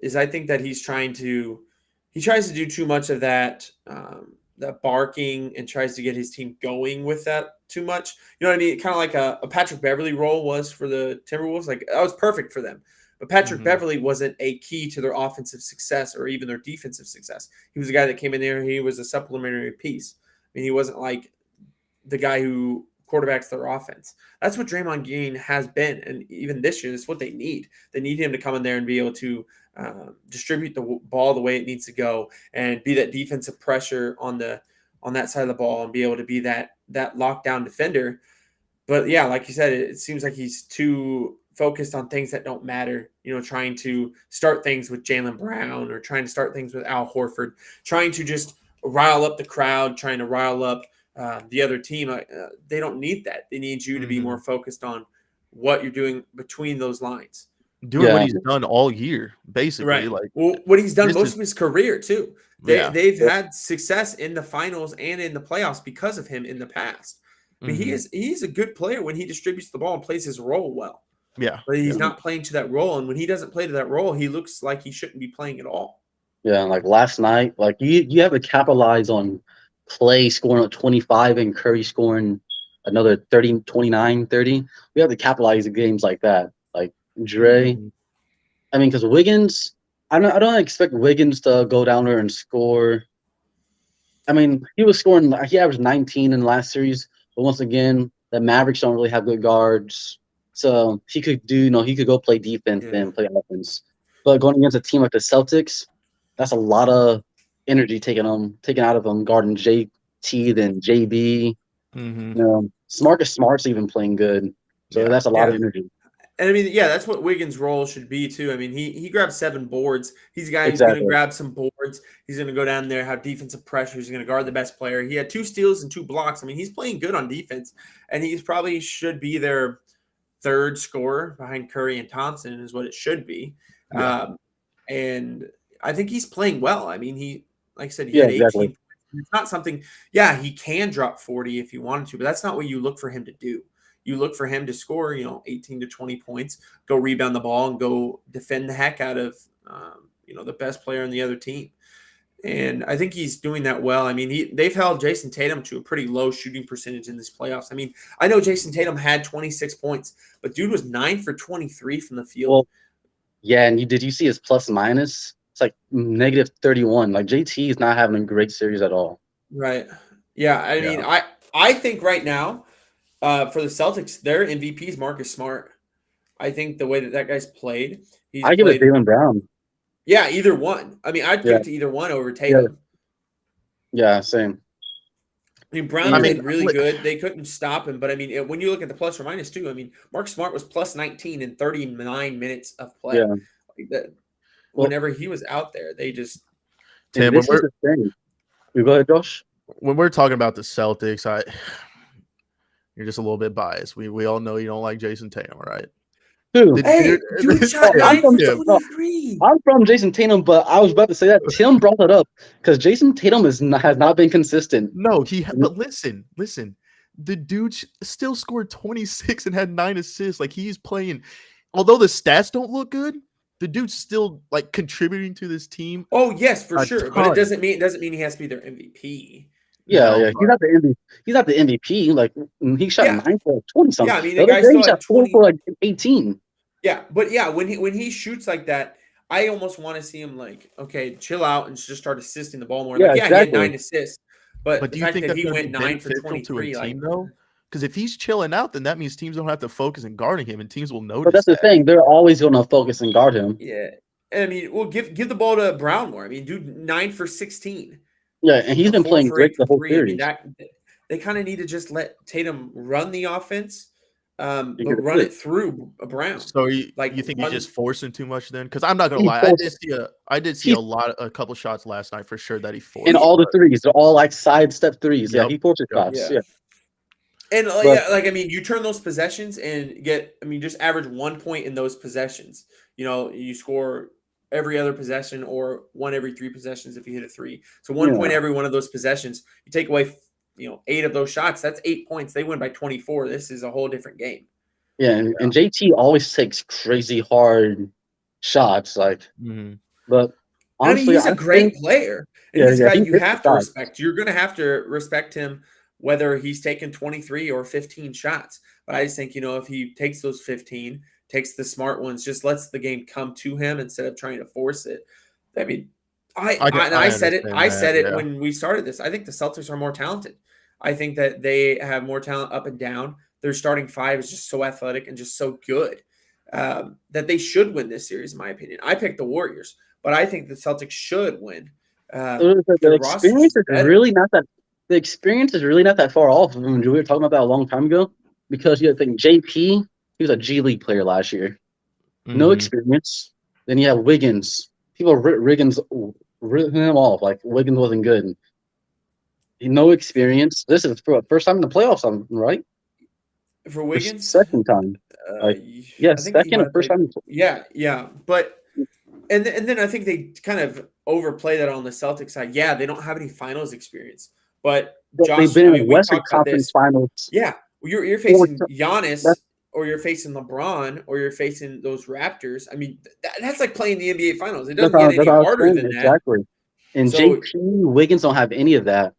is I think that he tries to do too much of that barking and tries to get his team going with that too much. You know what I mean? Kind of like a Patrick Beverly role was for the Timberwolves. Like that was perfect for them. But Patrick Mhm. Beverly wasn't a key to their offensive success or even their defensive success. He was a guy that came in there. He was a supplementary piece. I mean, he wasn't like the guy who quarterbacks their offense. That's what Draymond Green has been, and even this year, that's what they need. They need him to come in there and be able to distribute the ball the way it needs to go, and be that defensive pressure on that side of the ball, and be able to be that lockdown defender. But yeah, like you said, it seems like he's too focused on things that don't matter. Trying to start things with Jaylen Brown or trying to start things with Al Horford, trying to just rile up the crowd, trying to rile up the other team. They don't need that. They need you to be more Mhm. focused on what you're doing between those lines. Doing what Yeah. he's done all year, basically. Right. Like Well, what he's done this most is of his career too. yeah. They've had success in the finals and in the playoffs because of him in the past. I mean, Mhm. he's a good player when he distributes the ball and plays his role well. Yeah. But he's Yeah. not playing to that role, and when he doesn't play to that role, he looks like he shouldn't be playing at all. Yeah, like last night, like you have to capitalize on Clay scoring at 25 and Curry scoring another 30, 29, 30. We have to capitalize the games like that. Like Dre, Mhm. I mean, because Wiggins, I don't expect Wiggins to go down there and score. I mean, he averaged 19 in the last series, But once again, the Mavericks don't really have good guards, so he could he could go play defense Yeah. then play offense. But going against a team like the Celtics, that's a lot of energy taken out of him guarding JT then JB. Mm-hmm. Smart's even playing good, so Yeah. that's a lot of energy. And I mean, yeah, that's what Wiggins' role should be too. I mean, he grabs 7 boards. He's a guy who's going to Exactly. grab some boards. He's going to go down there, have defensive pressure. He's going to guard the best player. He had 2 steals and 2 blocks. I mean, he's playing good on defense, and he's probably should be their third scorer behind Curry and Thompson is what it should be. Yeah. And I think he's playing well. I mean, like I said, he Yeah, had 18. exactly. It's not something. Yeah, he can drop 40 if he wanted to, but that's not what you look for him to do. You look for him to score, 18 to 20 points, go rebound the ball, and go defend the heck out of, the best player on the other team. And I think he's doing that well. I mean, they've held Jason Tatum to a pretty low shooting percentage in this playoffs. I mean, I know Jason Tatum had 26 points, but dude was 9 for 23 from the field. Well, yeah, and did you see his plus minus? It's like negative 31. Like JT is not having a great series at all. Right. Yeah. I mean, I think right now, for the Celtics, their MVP is Marcus Smart. I think the way that guy's played, I give it to Jaylen Brown. Yeah, either one. I mean, I'd give it to either one over Tatum. Yeah, same. I mean, Brown played really good. They couldn't stop him, but I mean, when you look at the plus or minus too, I mean, Mark Smart was plus 19 in 39 minutes of play. Yeah. Like whenever he was out there, they just. Tim, this is the thing. You go ahead, Josh. When we're talking about the Celtics, you're just a little bit biased. We all know you don't like Jason Tatum, right? Hey, dude shot 9 for 23. I'm from Jason Tatum, but I was about to say that Tim brought that up because Jason Tatum has not been consistent. No, but listen. The dude still scored 26 and had 9 assists. Like he's playing, although the stats don't look good, the dude's still like contributing to this team. Oh yes, for sure. But it doesn't mean he has to be their MVP. Yeah, he's not the MVP. He's not the MVP. Like he shot 9 for 20 something. Yeah, I mean the guy still shot 20 for like 18. Yeah, but yeah, when he shoots like that, I almost want to see him like, okay, chill out and just start assisting the ball more. Yeah, like, exactly. He had 9 assists, but do you think that he went 9 for 23 to a team though? Because if he's chilling out, then that means teams don't have to focus on guarding him, and teams will notice. But that's the thing; they're always going to focus and guard him. Yeah, and I mean, well, give the ball to Brown more. I mean, dude, 9 for 16. Yeah, and he's been playing great the whole series. I mean, they kind of need to just let Tatum run the offense. But run it through Brown. So you think he's just forcing too much then? Because I'm not gonna lie, I did see a couple shots last night for sure that he forced. And all the threes, they're all like sidestep threes. Yep. Yeah, he forces shots. Yeah. And I mean, you turn those possessions and just average 1 point in those possessions. You score every other possession or 1 every 3 possessions if you hit a 3. So 1 point every one of those possessions. You take away 8 of those shots, that's 8 points. They win by 24. This is a whole different game. Yeah, and JT always takes crazy hard shots, but honestly, he's a great player. And he's a guy you have to respect. You're going to have to respect him whether he's taken 23 or 15 shots. But I just think, if he takes those 15, takes the smart ones, just lets the game come to him instead of trying to force it. I mean, I said it when we started this. I think the Celtics are more talented. I think that they have more talent up and down. Their starting 5 is just so athletic and just so good that they should win this series, in my opinion. I picked the Warriors, but I think the Celtics should win. The experience is really not that. The experience is really not that far off. We were talking about that a long time ago because you think JP, he was a G League player last year, no experience. Then you have Wiggins. People written him off like Wiggins wasn't good. No experience. This is for the first time in the playoffs, right? For Wiggins, second time. Second or first time. Yeah. But and then I think they kind of overplay that on the Celtics side. Yeah, they don't have any finals experience, but Josh, they've been in Western Conference Finals. Yeah, you're facing Giannis, or you're facing LeBron, or you're facing those Raptors. I mean, that's like playing the NBA Finals. It doesn't get any harder than that. Exactly. And JP, Wiggins don't have any of that.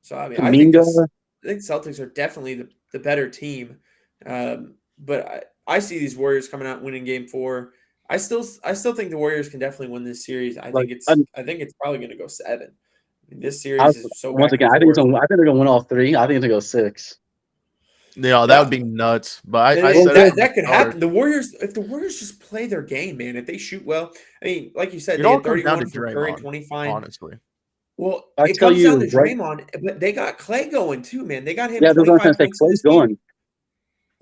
So I mean, I think Celtics are definitely the better team, but I see these Warriors coming out winning Game 4. I still think the Warriors can definitely win this series. I think it's probably going to go 7. I mean, this series is so. Once again, I think they're going to win all 3. I think it's going to go 6. Yeah, that would be nuts. But I Well, said it good. from the That could start. happen. If the Warriors just play their game, man, if they shoot well, I mean, like you said, It they all had comes down 31 to from Curry, Draymond, 25. honestly. Well, I it tell comes down to you, right? Draymond, but they got Clay going too, man. They got him Yeah, that's what I'm trying 25 to say. points in Clay's this game. going.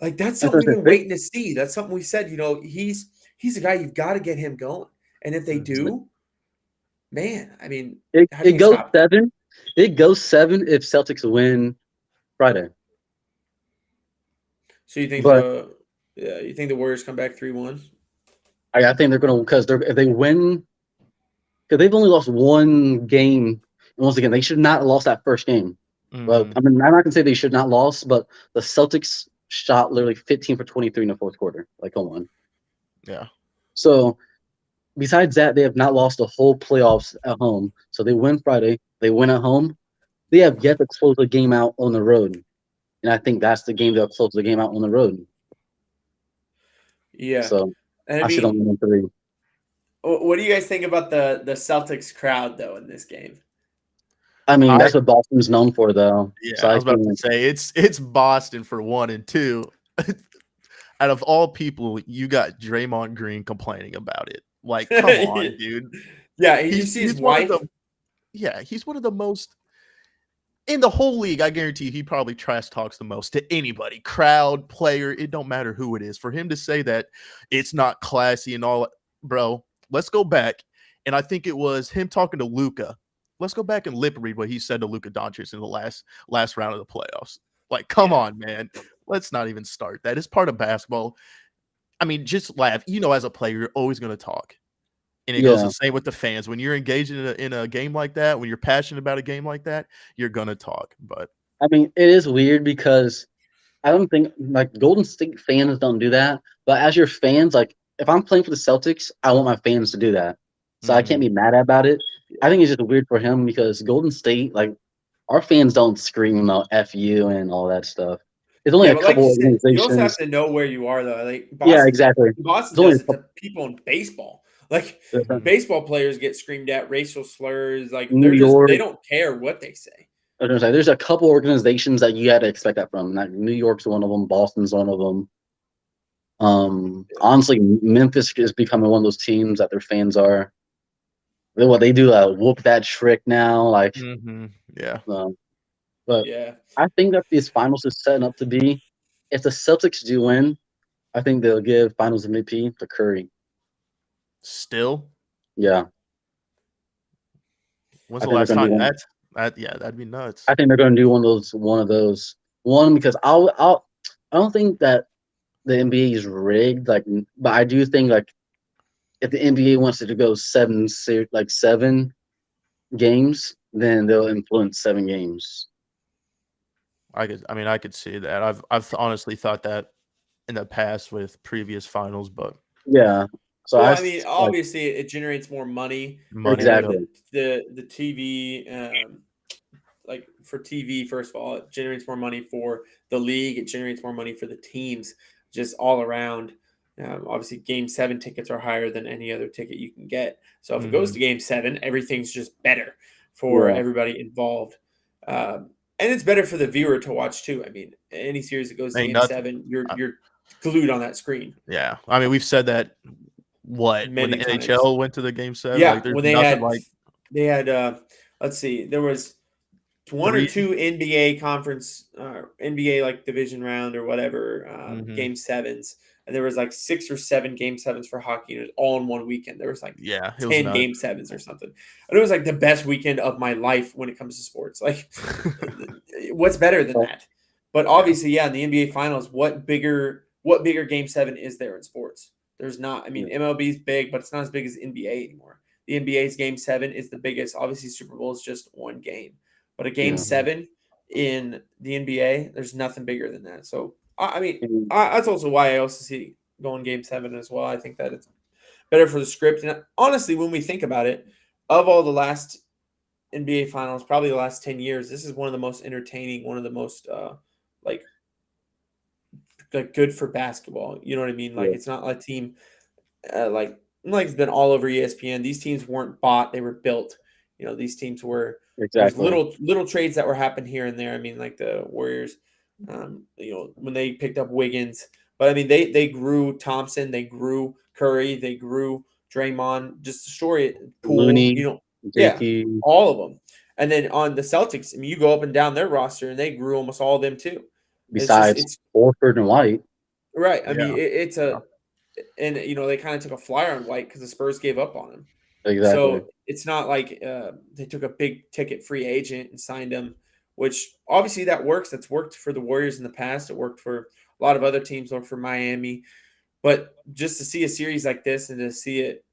Like that's That's something what we've I'm been saying. waiting to see. That's something we said, he's a guy you've got to get him going. And if they do, man, I mean, how do It you goes stop them? 7. It goes 7 if Celtics win Friday. So But you think the Warriors come back 3-1? I think they're gonna because if they win, because they've only lost one game. And once again, they should not have lost that first game. Well, Mhm. I mean, I'm not gonna say they should not lost, but the Celtics shot literally 15 for 23 in the fourth quarter. Like, come on. Yeah. So besides that, they have not lost the whole playoffs at home. So they win Friday, they win at home. They have yet to close the game out on the road, and I think that's the game they'll close the game out on the road. Yeah. So And I I see them mean, winning 3. what do you guys think about the Celtics crowd though in this game? I mean, I that's what Boston's known for, though. yeah, So I I was about to think, say it's Boston for 1 and 2. Out of all people, you got Draymond Green complaining about it. Like, come on, dude. Yeah, you He's see his he's one of wife. the he's one of the most in the whole league. I guarantee he probably trash talks the most to anybody, crowd, player. It don't matter who it is. For him to say that it's not classy and all, bro. Let's go back, and I think it was him talking to Luca. Let's go back and lip read what he said to Luka Doncic in the last round of the playoffs. Like, come Yeah. on, man. Let's not even start that. It's part of basketball. I mean, just laugh. As a player, you're always going to talk. And it goes yeah. the same with the fans. When you're engaged in a game like that, when you're passionate about a game like that, you're going to talk. But I mean, it is weird because I don't think like Golden State fans don't do that. But as your fans, like if I'm playing for the Celtics, I want my fans to do that. So I can't be mad about it. I think it's just weird for him because Golden State, like our fans don't scream out "F you" and all that stuff. It's only Yeah, a but like couple you said, you also have organizations. to know where you are though. Like Yeah, exactly. Boston It's only a does it couple. to people in baseball. Like Mhm. baseball players get screamed at, racial slurs. Like New they York. don't care what they say. I was gonna say, there's a couple organizations that you had to expect that from. Like New York's one of them. Boston's one of them. Honestly, Memphis is becoming one of those teams that their fans are. What they do, whoop that trick now. Like, Yeah. um, but Yeah. I think that these finals is setting up to be. If the Celtics do win, I think they'll give Finals MVP to Curry. Still, Yeah, when's I the think they're last gonna do time one. that'd be nuts. I think they're gonna do one of those. One because I don't think that the NBA is rigged. Like, but I do think like if the NBA wants it to go 7 games, then they'll influence 7 games. I could see that. I've honestly thought that in the past with previous finals, but Yeah. So Well, I I mean, like obviously, it generates more money money, for yeah. exactly. the TV. Like for TV, first of all, it generates more money for the league. It generates more money for the teams, just all around. Obviously, Game 7 tickets are higher than any other ticket you can get. So if it goes Mhm. to Game 7, everything's just better for Yeah. everybody involved. And it's better for the viewer to watch too. I mean, any series that goes to Ain't Game nothing. 7, you're uh, you're glued on that screen Yeah. I mean, we've said that when the many times. NHL went to the game 7, like Yeah, there's when nothing like they had let's see, there was one or 3 two NBA conference NBA like division round or whatever Mhm. game sevens, and there was like 6 or 7 game sevens for hockey, and it was all in one weekend. There was like Yeah, it was 10 nuts. game sevens or something, and it was like the best weekend of my life when it comes to sports. Like, what's better than Well, that? But Yeah. obviously, yeah, in the NBA finals, what bigger game 7 is there in sports? There's not. I mean, yeah. MLB is big, but it's not as big as NBA anymore. The NBA's game 7 is the biggest. Obviously, Super Bowl is just one game. But a game Yeah. Mhm. 7 in the NBA, there's nothing bigger than that. So, I mean, And that's also why I also see going game 7 as well. I think that it's better for the script. And honestly, when we think about it, of all the last NBA finals, probably the last 10 years, this is one of the most entertaining, one of the most, like, like good for basketball. You know what I mean? Like, yeah, it's not a team like it's been all over ESPN. These teams weren't bought; they were built. These teams were. There's exactly. little trades that were happening here and there. I mean, like the Warriors When they picked up Wiggins. But I mean, they grew Thompson, they grew Curry, they grew Draymond. Just the story, Poole, Looney, yeah, JT, all of them. And then on the Celtics, I mean, you go up and down their roster, and they grew almost all of them too. besides It's Horford and White. right. I Yeah. mean, it's and they kind of took a flyer on White because the Spurs gave up on him. Exactly. So it's not like they took a big ticket free agent and signed him, which obviously that works. That's worked for the Warriors in the past. It worked for a lot of other teams, or for Miami. But just to see a series like this and to see it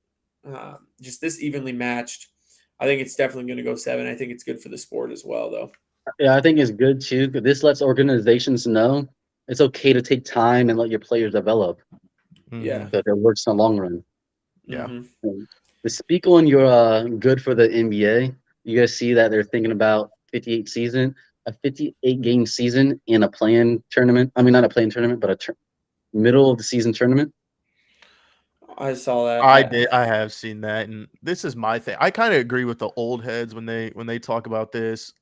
just this evenly matched, I think it's definitely going to go 7. I think it's good for the sport as well, though. Yeah, I think it's good too. 'Cause this lets organizations know it's okay to take time and let your players develop. Yeah. That it works in the long run. Yeah. To speak on your good for the NBA, you guys see that they're thinking about a 58 game season in a play-in tournament. I mean, not a play-in tournament, but a middle of the season tournament. I saw that. I have seen that, and this is my thing. I kind of agree with the old heads when they talk about this.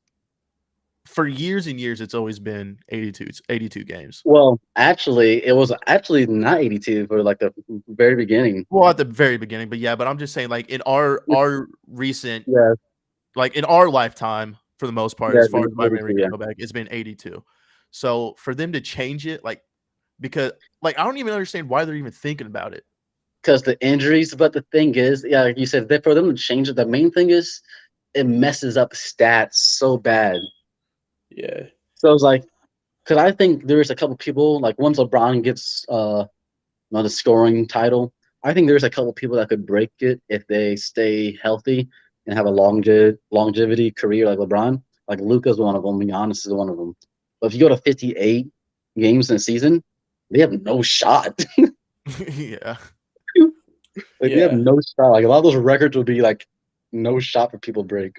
For years and years, it's always been 82 games. Well, actually, it was actually not 82 for like the very beginning. Well, at the very beginning, but I'm just saying, like in our recent, Yeah, like in our lifetime, for the most part, yeah, as far as my memory 82, can yeah. go back, it's been 82. So for them to change it, because I don't even understand why they're even thinking about it. Because the injuries, but the thing is, yeah, like you said, that for them to change it, the main thing is it messes up stats so bad. Yeah. So it's like, because I think there's a couple people, like once LeBron gets the scoring title, I think there's a couple people that could break it if they stay healthy and have a longevity career like LeBron. Like Luka's one of them, Giannis is one of them. But if you go to 58 games in a season, they have no shot. Yeah. They have no shot. Like a lot of those records would be like no shot for people to break.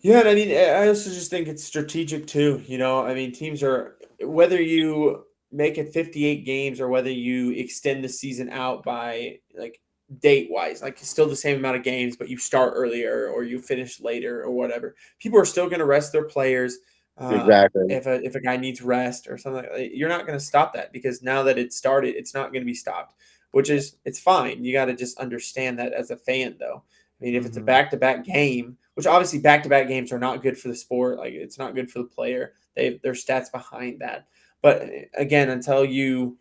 Yeah, and I mean, I also just think it's strategic too. I mean, teams are, whether you make it 58 games or whether you extend the season out by like date wise, like it's still the same amount of games, but you start earlier or you finish later or whatever. People are still going to rest their players. Exactly. If a guy needs rest or something, you're not going to stop that, because now that it started, it's not going to be stopped, it's fine. You got to just understand that as a fan, though. I mean, if it's a back-to-back game, which obviously back-to-back games are not good for the sport, like it's not good for the player. Their stats behind that. But again, until you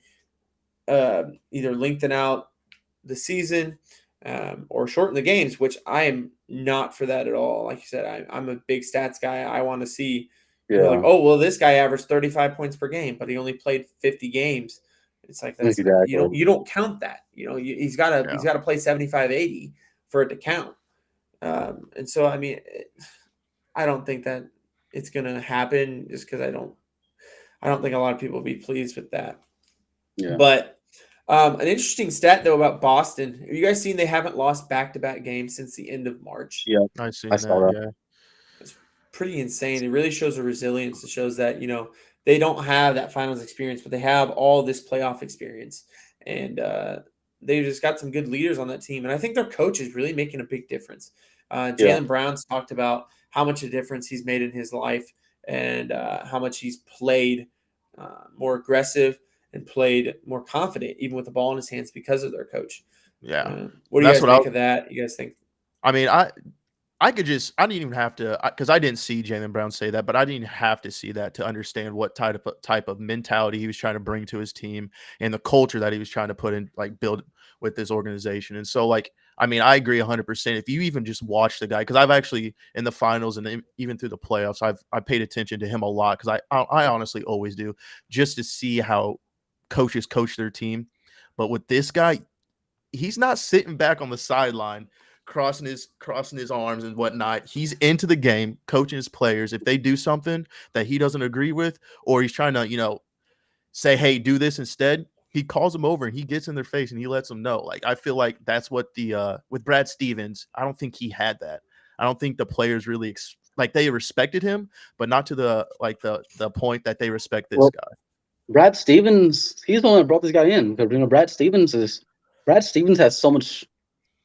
either lengthen out the season or shorten the games, which I am not for that at all. Like you said, I'm a big stats guy. I want to see, like, oh, well, this guy averaged 35 points per game, but he only played 50 games. It's like that's Exactly. you don't count that. He's got to play 75, 80 for it to count. And so, I mean, I don't think that it's going to happen, just because I don't think a lot of people will be pleased with that. Yeah. But an interesting stat, though, about Boston. Have you guys seen they haven't lost back-to-back games since the end of March? Yeah, I seen I saw that. that. Yeah. It's pretty insane. It really shows a resilience. It shows that, they don't have that finals experience, but they have all this playoff experience. And they've just got some good leaders on that team. And I think their coach is really making a big difference. Jaylen Brown's talked about how much a difference he's made in his life, and how much he's played more aggressive and played more confident, even with the ball in his hands, because of their coach. Yeah. What do you guys make of that? You guys think? I mean, I didn't even have to, because I didn't see Jaylen Brown say that, but I didn't have to see that to understand what type of mentality he was trying to bring to his team and the culture that he was trying to put in, like build with this organization. And so, I mean, I agree 100%. If you even just watch the guy, because I've actually in the finals and even through the playoffs, I paid attention to him a lot, because I honestly always do, just to see how coaches coach their team. But with this guy, he's not sitting back on the sideline crossing his arms and whatnot. He's into the game, coaching his players. If they do something that he doesn't agree with, or he's trying to, say, hey, do this instead, he calls them over and he gets in their face and he lets them know. Like, I feel like that's what with Brad Stevens, I don't think he had that. I don't think the players really they respected him, but not to the point that they respect this guy. Brad Stevens, he's the one that brought this guy in, because Brad Stevens has so much.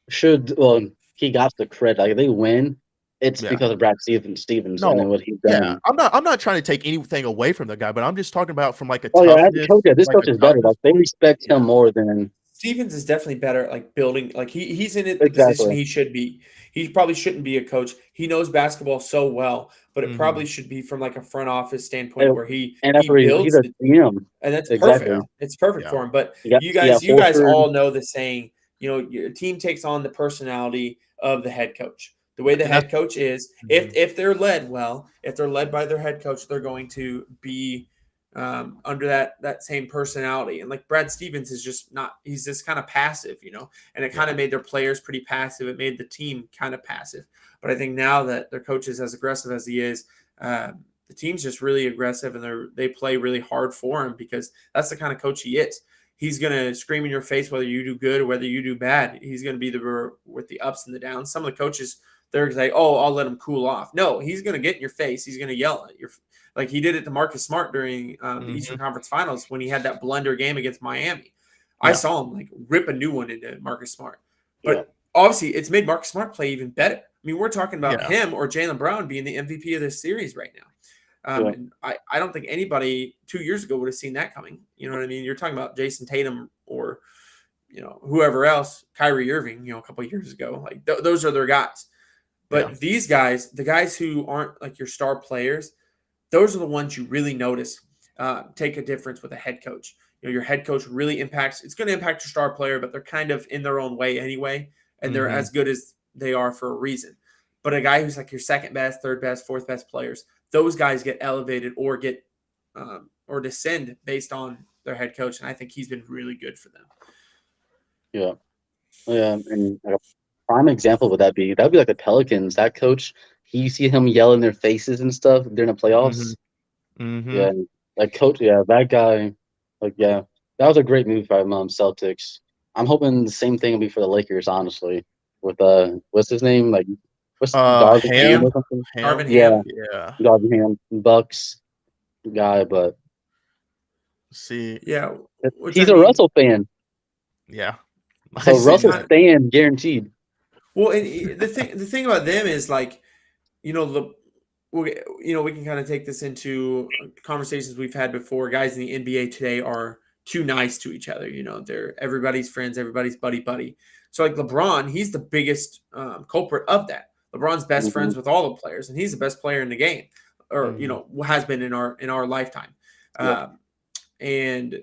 He got the credit. Like, they win, it's Yeah. because of Brad Stevens and No, then what he's yeah. done. I'm not trying to take anything away from the guy, but I'm just talking about from like a Oh yeah, as a toughness, coach, yeah, this like coach a is better. toughness Like they point. respect Yeah. him more than Stevens is definitely better at like building. Like he's in it the position exactly. he should be. He probably shouldn't be a coach. He knows basketball so well, but it Mhm. probably should be from like a front office standpoint And, where he and that's he where he's builds a the team, GM. and that's Exactly. perfect. Yeah. It's perfect Yeah. for him. But You got you guys Horford. all know the saying. You know, your team takes on the personality of the head coach. The way the And that's head coach is, mhm. if they're led well, if they're led by their head coach, they're going to be under that same personality. And like Brad Stevens is just not. He's just kind of passive, you know. And it kind Yeah. of made their players pretty passive. It made the team kind of passive. But I think now that their coach is as aggressive as he is, the team's just really aggressive and they play really hard for him because that's the kind of coach he is. He's gonna scream in your face whether you do good or whether you do bad. He's gonna be the with the ups and the downs. Some of the coaches they're like, oh, I'll let him cool off. No, he's gonna get in your face. He's gonna yell at your like he did it to Marcus Smart during the Eastern Mhm. Conference Finals when he had that blunder game against Miami. I Yeah. saw him like rip a new one into Marcus Smart. Yeah. But obviously, it's made Marcus Smart play even better. I mean, we're talking about Yeah. him or Jaylen Brown being the MVP of this series right now. Yeah. And I don't think anybody 2 years ago would have seen that coming. You know what I mean? You're talking about Jason Tatum or, you know, whoever else, Kyrie Irving, you know, a couple of years ago. Like those are their guys. Yeah. But these guys, the guys who aren't like your star players, those are the ones you really notice take a difference with a head coach. You know, your head coach really impacts. It's going to impact your star player, but they're kind of in their own way anyway, and they're Mhm. as good as they are for a reason. But a guy who's like your second best, third best, fourth best players, those guys get elevated or get or descend based on their head coach, and I think he's been really good for them. Yeah. Yeah. And like a prime example would that'd be like the Pelicans. That coach, you see him yell in their faces and stuff during the playoffs. Mhm. Yeah. Mhm. Like coach, yeah, that guy, like yeah, that was a great move by Celtics. I'm hoping the same thing will be for the Lakers, honestly. With what's his name? Like what's Darvin Ham Ham. or something? Darvin Ham. Yeah, Ham. Yeah. Darvin Ham, Bucks guy, but See. Yeah, which I he's a mean, Russell fan. Yeah. I So seen he's Russell that. not. fan guaranteed. Well, and the thing about them is like, you know, we can kind of take this into conversations we've had before. Guys in the NBA today are too nice to each other. You know, they're everybody's friends, everybody's buddy. So like LeBron, he's the biggest culprit of that. LeBron's best Hmm. friends with all the players, and he's the best player in the game, or you Mhm. know, has been in our lifetime. Yeah. And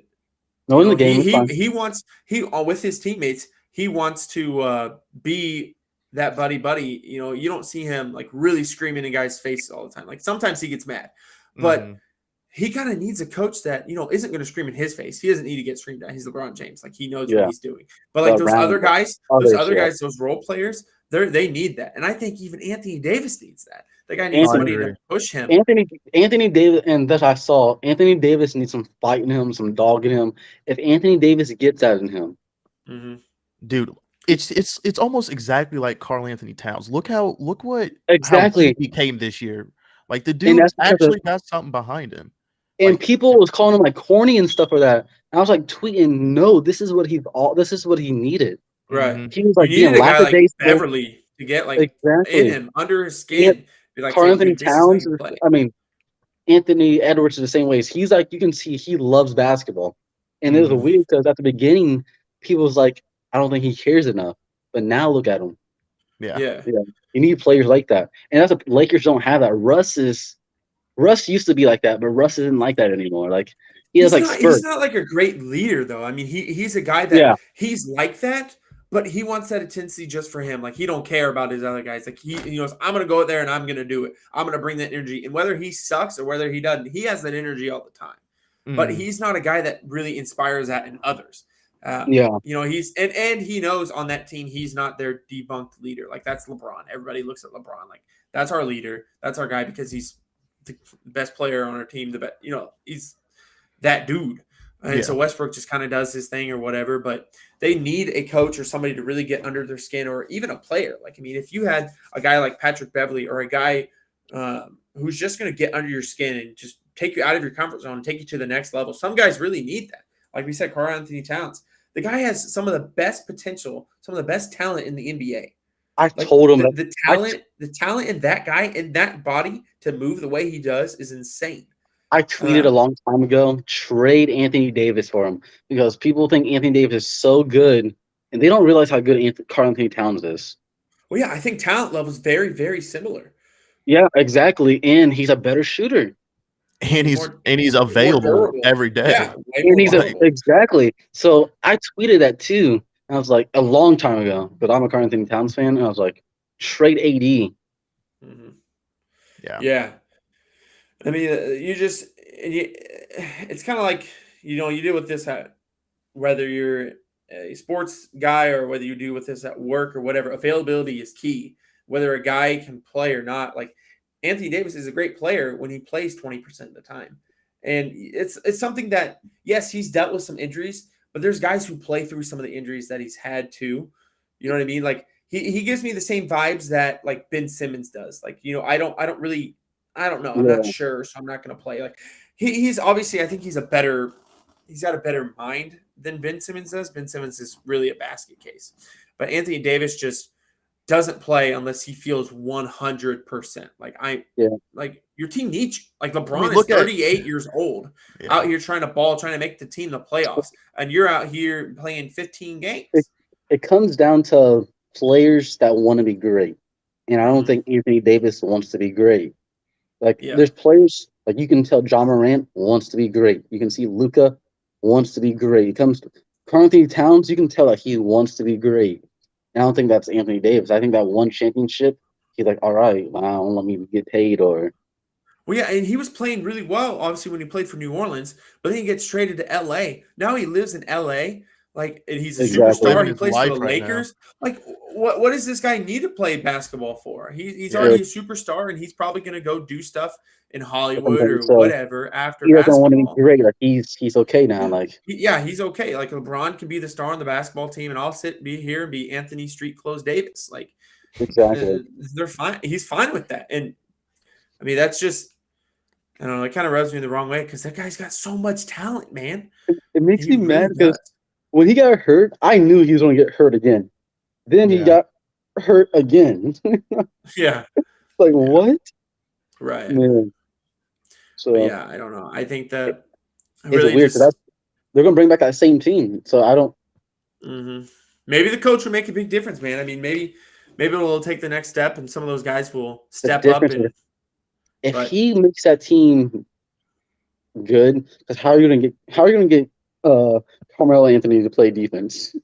No, you in the know, game, it's fine. he wants he with his teammates, he wants to be that buddy. You know, you don't see him like really screaming in guys' faces all the time. Like sometimes he gets mad, but Mhm. he kind of needs a coach that you know isn't going to scream in his face. He doesn't need to get screamed at. He's LeBron James. Like he knows what Yeah, he's doing. But like but around those others, other yeah. guys, those role players, they need that. And I think even Anthony Davis needs that. The guy needs I Anthony, somebody agree. to push him. Anthony Davis, and that I saw. Anthony Davis needs some fighting him, some dogging him. If Anthony Davis gets that in him, Hmm. Dude, it's almost exactly like Karl Anthony Towns. Look how he exactly, became this year. Like the and dude that's because of actually got something behind him. and Like people was calling him like corny and stuff for that. And I was like tweeting, no, this is what he needed. Right. mhm. He was You like being needed a guy like lackadaisical. Beverly to get like in Exactly. him under his And skin. Be like Carl saying, Anthony dude, this is how Towns, you play. I mean, Anthony Edwards is the same ways. He's like, you can see he loves basketball. And it was Mhm. weird because at the beginning, people was like, I don't think he cares enough. But now look at him. Yeah. Yeah. Yeah. You need players like that. And that's what Lakers don't have that. Russ used to be like that, but Russ isn't like that anymore. Like he has like He's spurts. not like a great leader though. I mean, he's a guy that Yeah. he's like that, but he wants that intensity just for him. Like he don't care about his other guys. Like he knows I'm gonna go out there and I'm gonna do it. I'm gonna bring that energy. And whether he sucks or whether he doesn't, he has that energy all the time. But Mhm. he's not a guy that really inspires that in others. Yeah. You know, he's and he knows on that team he's not their debunked leader. Like that's LeBron. Everybody looks at LeBron like that's our leader. That's our guy because he's the best player on our team. The best, you know, he's that dude. And Yeah. so Westbrook just kind of does his thing or whatever, but they need a coach or somebody to really get under their skin or even a player. Like, I mean, if you had a guy like Patrick Beverly or a guy who's just going to get under your skin and just take you out of your comfort zone and take you to the next level, some guys really need that. Like we said, Karl Anthony Towns, the guy has some of the best potential, some of the best talent in the NBA. I Like told him that. the talent in that guy in that body to move the way he does is insane. I tweeted a Um, long time ago, trade Anthony Davis for him because people think Anthony Davis is so good, and they don't realize how good Karl Anthony Towns is. well, yeah, I think talent level is very, very similar. Yeah, exactly, and he's a better shooter, And he's More more available durable. every Yeah, day. way and more he's Like, durable. exactly. So I tweeted that too. And I was like, a long time ago, because I'm a Karl Anthony Towns fan, and I was like, trade AD. Hmm. yeah. Yeah, I mean, it's kind of like you deal with this at whether you're a sports guy or whether you do with this at work or whatever. Availability is key. Whether a guy can play or not, like Anthony Davis is a great player when he plays 20% of the time, and it's something that yes, he's dealt with some injuries, but there's guys who play through some of the injuries that he's had too. You know what I mean? Like he gives me the same vibes that like Ben Simmons does. Like I don't really I don't know. I'm not Yeah, sure, so I'm not going to play. Like he's obviously I think he's got a better mind than Ben Simmons does. Ben Simmons is really a basket case, but Anthony Davis just doesn't play unless he feels 100%. yeah, Like your team needs you. Like I mean, LeBron is look at 38 years old, yeah. out here trying to make the team the playoffs, and you're out here playing 15 it, games. it comes down to players that want to be great, and I don't Hmm. think Anthony Davis wants to be great. Like, Yeah. there's players like you can tell John Morant wants to be great. You can see Luca wants to be great. It comes to Karl Anthony Towns, you can tell that he wants to be great. And I don't think that's Anthony Davis. I think that one championship, he's like, all right, I don't let me get paid or Well, yeah, and he was playing really well, obviously, when he played for New Orleans, but then he gets traded to LA. Now he lives in LA, like, and he's a He's exactly. superstar. living He his plays for the life right now. Lakers. Like, what does this guy need to play basketball for? He's Yeah. already a superstar, and he's probably going to go do stuff in Hollywood Something. or So whatever after he doesn't want to be basketball. great. Like he's okay now. Yeah. Like Yeah, he's okay. Like LeBron can be the star on the basketball team, and I'll be here and be Anthony Street Clothes Davis. Like, exactly. they're fine. He's fine with that. And I mean, that's just I don't know. It kind of rubs me the wrong way because that guy's got so much talent, man. It makes He me really mad because does. when he got hurt, I knew he was going to get hurt again. Then he Yeah. got hurt again. Yeah. Like Yeah. what? Right. Man. But So yeah, I don't know. I think that it's really weird because just they're going to bring back that same team. So I don't. maybe the coach will make a big difference, man. I mean, maybe we'll take the next step, and some of those guys will The step up. difference is And if but he makes that team good, because how are you going to get Carmelo Anthony to play defense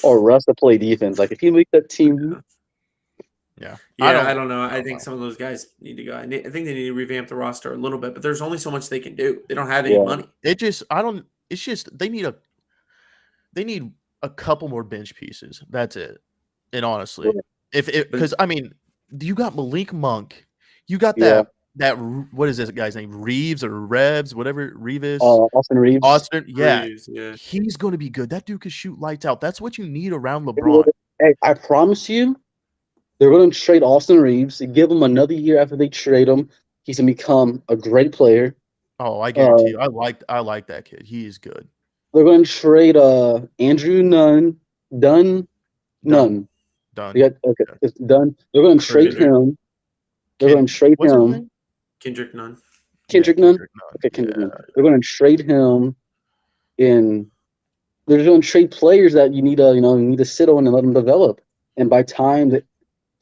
or Russ to play defense? Like if he makes that team, Yeah. yeah, I don't know. I don't think know. some of those guys need to go. I think they need to revamp the roster a little bit, but there's only so much they can do. They don't have any yeah, money. It just it's just they need a couple more bench pieces. That's it. And honestly, if it But because I mean, you got Malik Monk, you got yeah. what is this guy's name? Reeves or Revs, whatever Reeves. Austin Reeves. Austin, yeah. Reeves, yeah. He's gonna be good. That dude can shoot lights out. That's what you need around They will- LeBron. Hey, I promise you, they're going to trade Austin Reeves. Give him another year after they trade him. He's going to become a great player. Oh, I guarantee you. I like that kid. He is good. They're going to trade Andrew Dunn. Done. Yeah, okay, Yeah. it's done. They're going to trade Kendrick. him. They're going to trade What's his him. name? Kendrick Nunn. Kendrick Yeah, Nunn. Kendrick Nunn. Okay, Kendrick Yeah. Nunn. They're going to trade him in. They're going to trade players that you need to sit on and let them develop. And by time the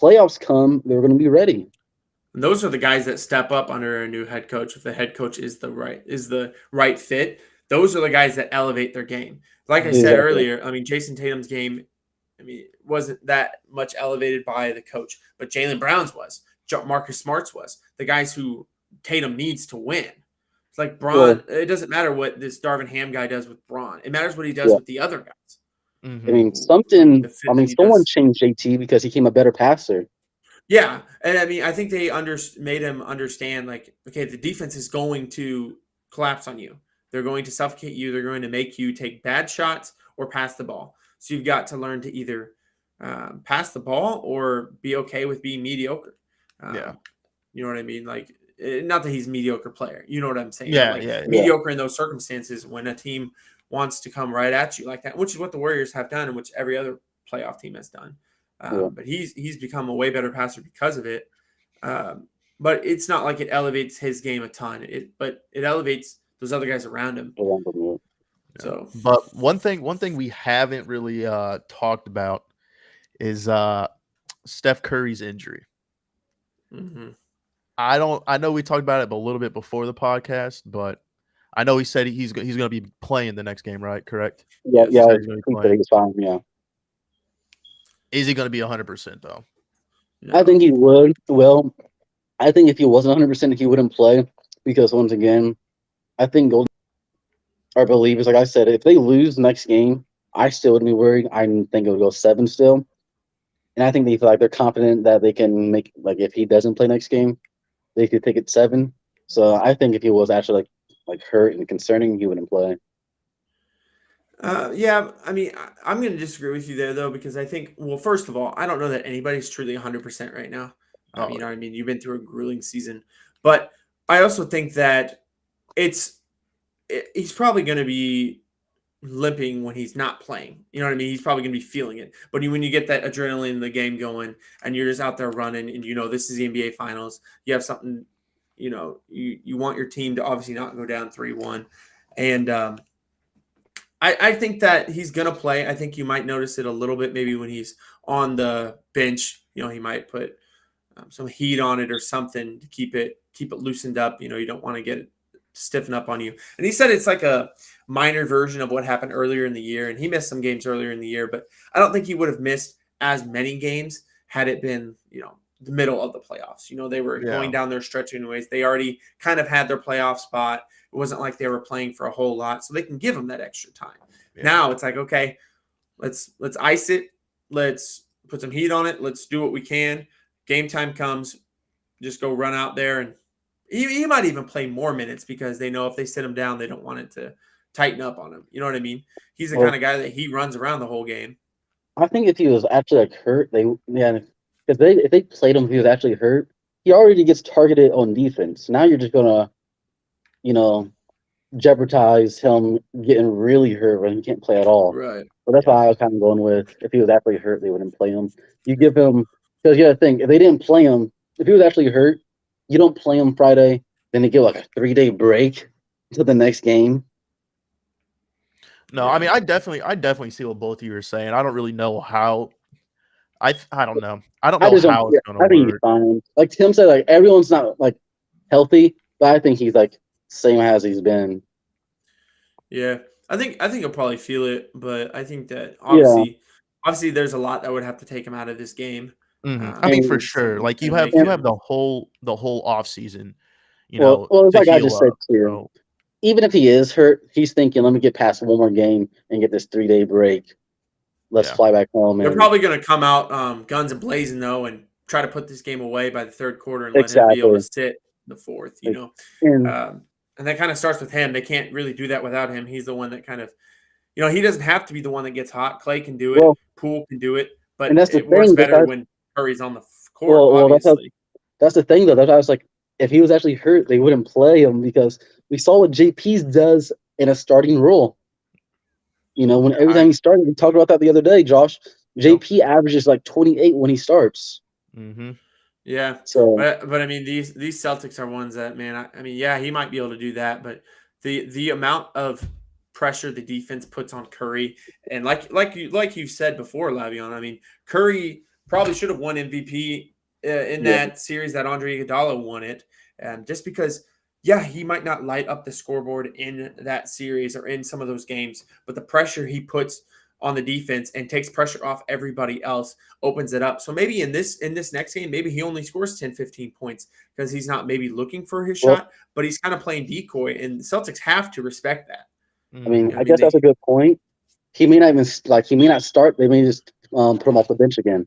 playoffs come, they're going to be ready. And those are the guys that step up under a new head coach. If the head coach is the right fit, those are the guys that elevate their game. Like I said Exactly. earlier, I mean, Jason Tatum's game, wasn't that much elevated by the coach, but Jaylen Brown's was. Marcus Smart's was. The guys who Tatum needs to win. It's like Braun. It doesn't matter what this Darvin Ham guy does with Braun. It matters what he does with the other guys. Mhm. I mean, The fit that he someone does. changed JT because he became a better passer. Yeah, and I mean, I think they made him understand, like, okay, the defense is going to collapse on you. They're going to suffocate you. They're going to make you take bad shots or pass the ball. So you've got to learn to either pass the ball or be okay with being mediocre. Yeah. You know what I mean? Like, not that he's a mediocre player. You know what I'm saying? Yeah, Like, yeah. mediocre in those circumstances when a team wants to come right at you like that, which is what the Warriors have done and which every other playoff team has done. But he's become a way better passer because of it. But it's not like it elevates his game a ton. But it elevates those other guys around him. Yeah. So, but one thing we haven't really talked about is Steph Curry's injury. mm-hmm. I know we talked about it a little bit before the podcast, but I know he said he's going to be playing the next game, right? Correct? Yeah, Yes. yeah. He's going to be playing. He's fine. Yeah. Is he going to be 100% though? No. I think he would. Well, I think if he wasn't 100%, he wouldn't play because once again, I think our believers, like I said, if they lose the next game, I still wouldn't be worried. I think it would go 7 still, and I think they feel like they're confident that they can make, like, if he doesn't play next game, they could take it 7. So I think if he was actually like hurt and concerning, he wouldn't play. Yeah, I mean, I'm going to disagree with you there, though, because I think, well, first of all, I don't know that anybody's truly 100% right now. You know, I mean, you've been through a grueling season, but I also think that he's probably going to be limping when he's not playing. You know what I mean? He's probably going to be feeling it. But when you get that adrenaline in the game going and you're just out there running and, you know, this is the NBA Finals, you have something, you know, you want your team to obviously not go down 3-1. And I think that he's going to play. I think you might notice it a little bit maybe when he's on the bench. You know, he might put some heat on it or something to keep it loosened up. You know, you don't want to get it stiffen up on you. And he said it's like a minor version of what happened earlier in the year. And he missed some games earlier in the year, but I don't think he would have missed as many games had it been, you know, the middle of the playoffs. You know, they were going down their stretch anyways. They already kind of had their playoff spot. It wasn't like they were playing for a whole lot, so they can give them that extra time. Yeah. Now it's like, okay, let's ice it. Let's put some heat on it. Let's do what we can. Game time comes, just go run out there, and he might even play more minutes because they know if they sit him down, they don't want it to tighten up on him. You know what I mean? He's the kind of guy that he runs around the whole game. I think if he was actually like hurt, if they played him if he was actually hurt, he already gets targeted on defense. Now you're just gonna, you know, jeopardize him getting really hurt when he can't play at all. Right. So that's why I was kind of going with if he was actually hurt, they wouldn't play him. You give him, because you got to think, if they didn't play him, if he was actually hurt, you don't play him Friday, then they give like a 3-day break to the next game. No, I mean, I definitely see what both of you are saying. I don't really know how. I don't know. I don't know how it's going to work. I think he's fine. Like Tim said, like everyone's not like healthy, but I think he's like same as he's been. Yeah, I think he'll probably feel it, but I think that obviously there's a lot that would have to take him out of this game. Mm-hmm. I mean, for sure. Like you have the whole off season. You know, like I just said too. Even if he is hurt, he's thinking, let me get past one more game and get this 3-day break. Let's fly back home. They're probably going to come out guns and blazing, though, and try to put this game away by the third quarter and let him be able to sit the fourth, you know. And that kind of starts with him. They can't really do that without him. He's the one that kind of, you know, he doesn't have to be the one that gets hot. Clay can do it. Poole can do it. But it works better when Curry's on the court, obviously. That's the thing, though. That's why I was like, if he was actually hurt, they wouldn't play him because we saw what JP does in a starting role. You know, when every time he started, we talked about that the other day, Josh. JP averages like 28 when he starts. Mm-hmm. Yeah. So, but I mean, these Celtics are ones that, man. I mean, yeah, he might be able to do that, but the amount of pressure the defense puts on Curry, and like you said before, Lavion. I mean, Curry probably should have won MVP in that series that Andre Iguodala won it, just because. Yeah, he might not light up the scoreboard in that series or in some of those games, but the pressure he puts on the defense and takes pressure off everybody else opens it up. So maybe in this next game, maybe he only scores 10, 15 points because he's not maybe looking for his shot, but he's kind of playing decoy, and the Celtics have to respect that. I mean, I guess that's a good point. He may not even he may not start. They may just put him off the bench again.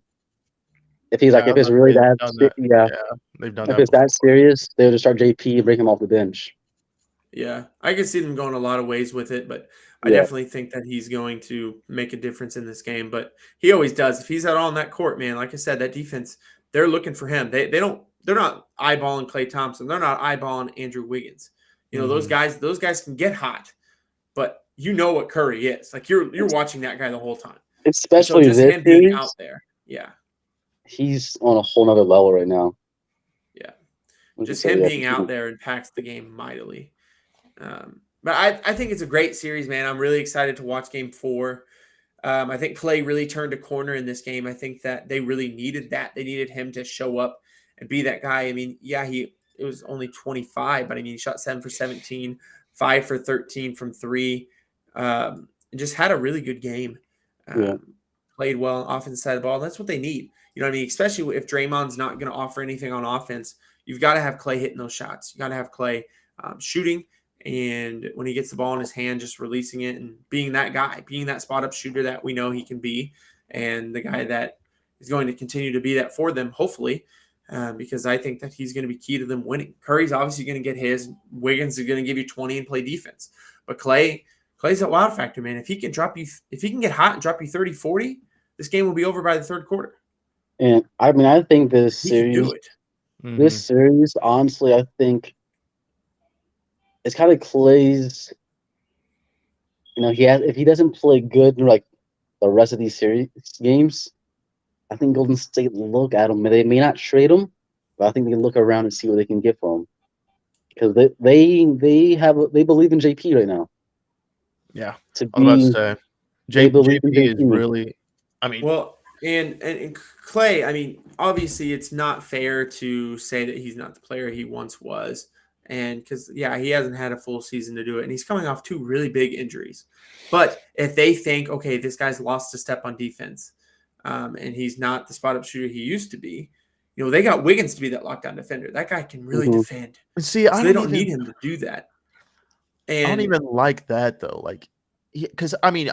If he's if it's really that, they've done if it's that serious, they'll just start JP and bring him off the bench. Yeah, I can see them going a lot of ways with it, but I definitely think that he's going to make a difference in this game. But he always does. If he's out on that court, man, like I said, that defense, they're looking for him. They're not eyeballing Klay Thompson. They're not eyeballing Andrew Wiggins. You know, those guys can get hot, but you know what Curry is. Like you're watching that guy the whole time. Especially just him being out there. Yeah. he's on a whole nother level right now. Yeah. Like Just so, him yeah, being out there impacts the game mightily. But I think it's a great series, man. I'm really excited to watch game 4. I think Clay really turned a corner in this game. I think that they really needed that. They needed him to show up and be that guy. I mean, yeah, it was only 25, but I mean, he shot 7 for 17, 5 for 13 from 3, and just had a really good game. yeah. Played well on offense side of the ball. That's what they need. You know what I mean? Especially if Draymond's not going to offer anything on offense, you've got to have Clay hitting those shots. You got to have Clay shooting. And when he gets the ball in his hand, just releasing it and being that guy, being that spot up shooter that we know he can be, and the guy that is going to continue to be that for them, hopefully, because I think that he's going to be key to them winning. Curry's obviously going to get his. Wiggins is going to give you 20 and play defense. But Clay's that wild factor, man. If he can get hot and drop you 30, 40, this game will be over by the third quarter. And I mean, I think He can do it. this series, honestly, I think it's kind of Clay's. You know, if he doesn't play good in like the rest of these series games, I think Golden State look at him. They may not trade him, but I think they look around and see what they can get for him because they believe in JP right now. Yeah, To I was be, about to say, they believe in JP is JP. really. I mean, Well, and Clay, I mean, obviously it's not fair to say that he's not the player he once was. And because, yeah, he hasn't had a full season to do it. And he's coming off 2 really big injuries. But if they think, okay, this guy's lost a step on defense and he's not the spot up shooter he used to be, you know, they got Wiggins to be that lockdown defender. That guy can really defend. see, So they don't need him to do that. And I don't even like that though. Like, because I mean,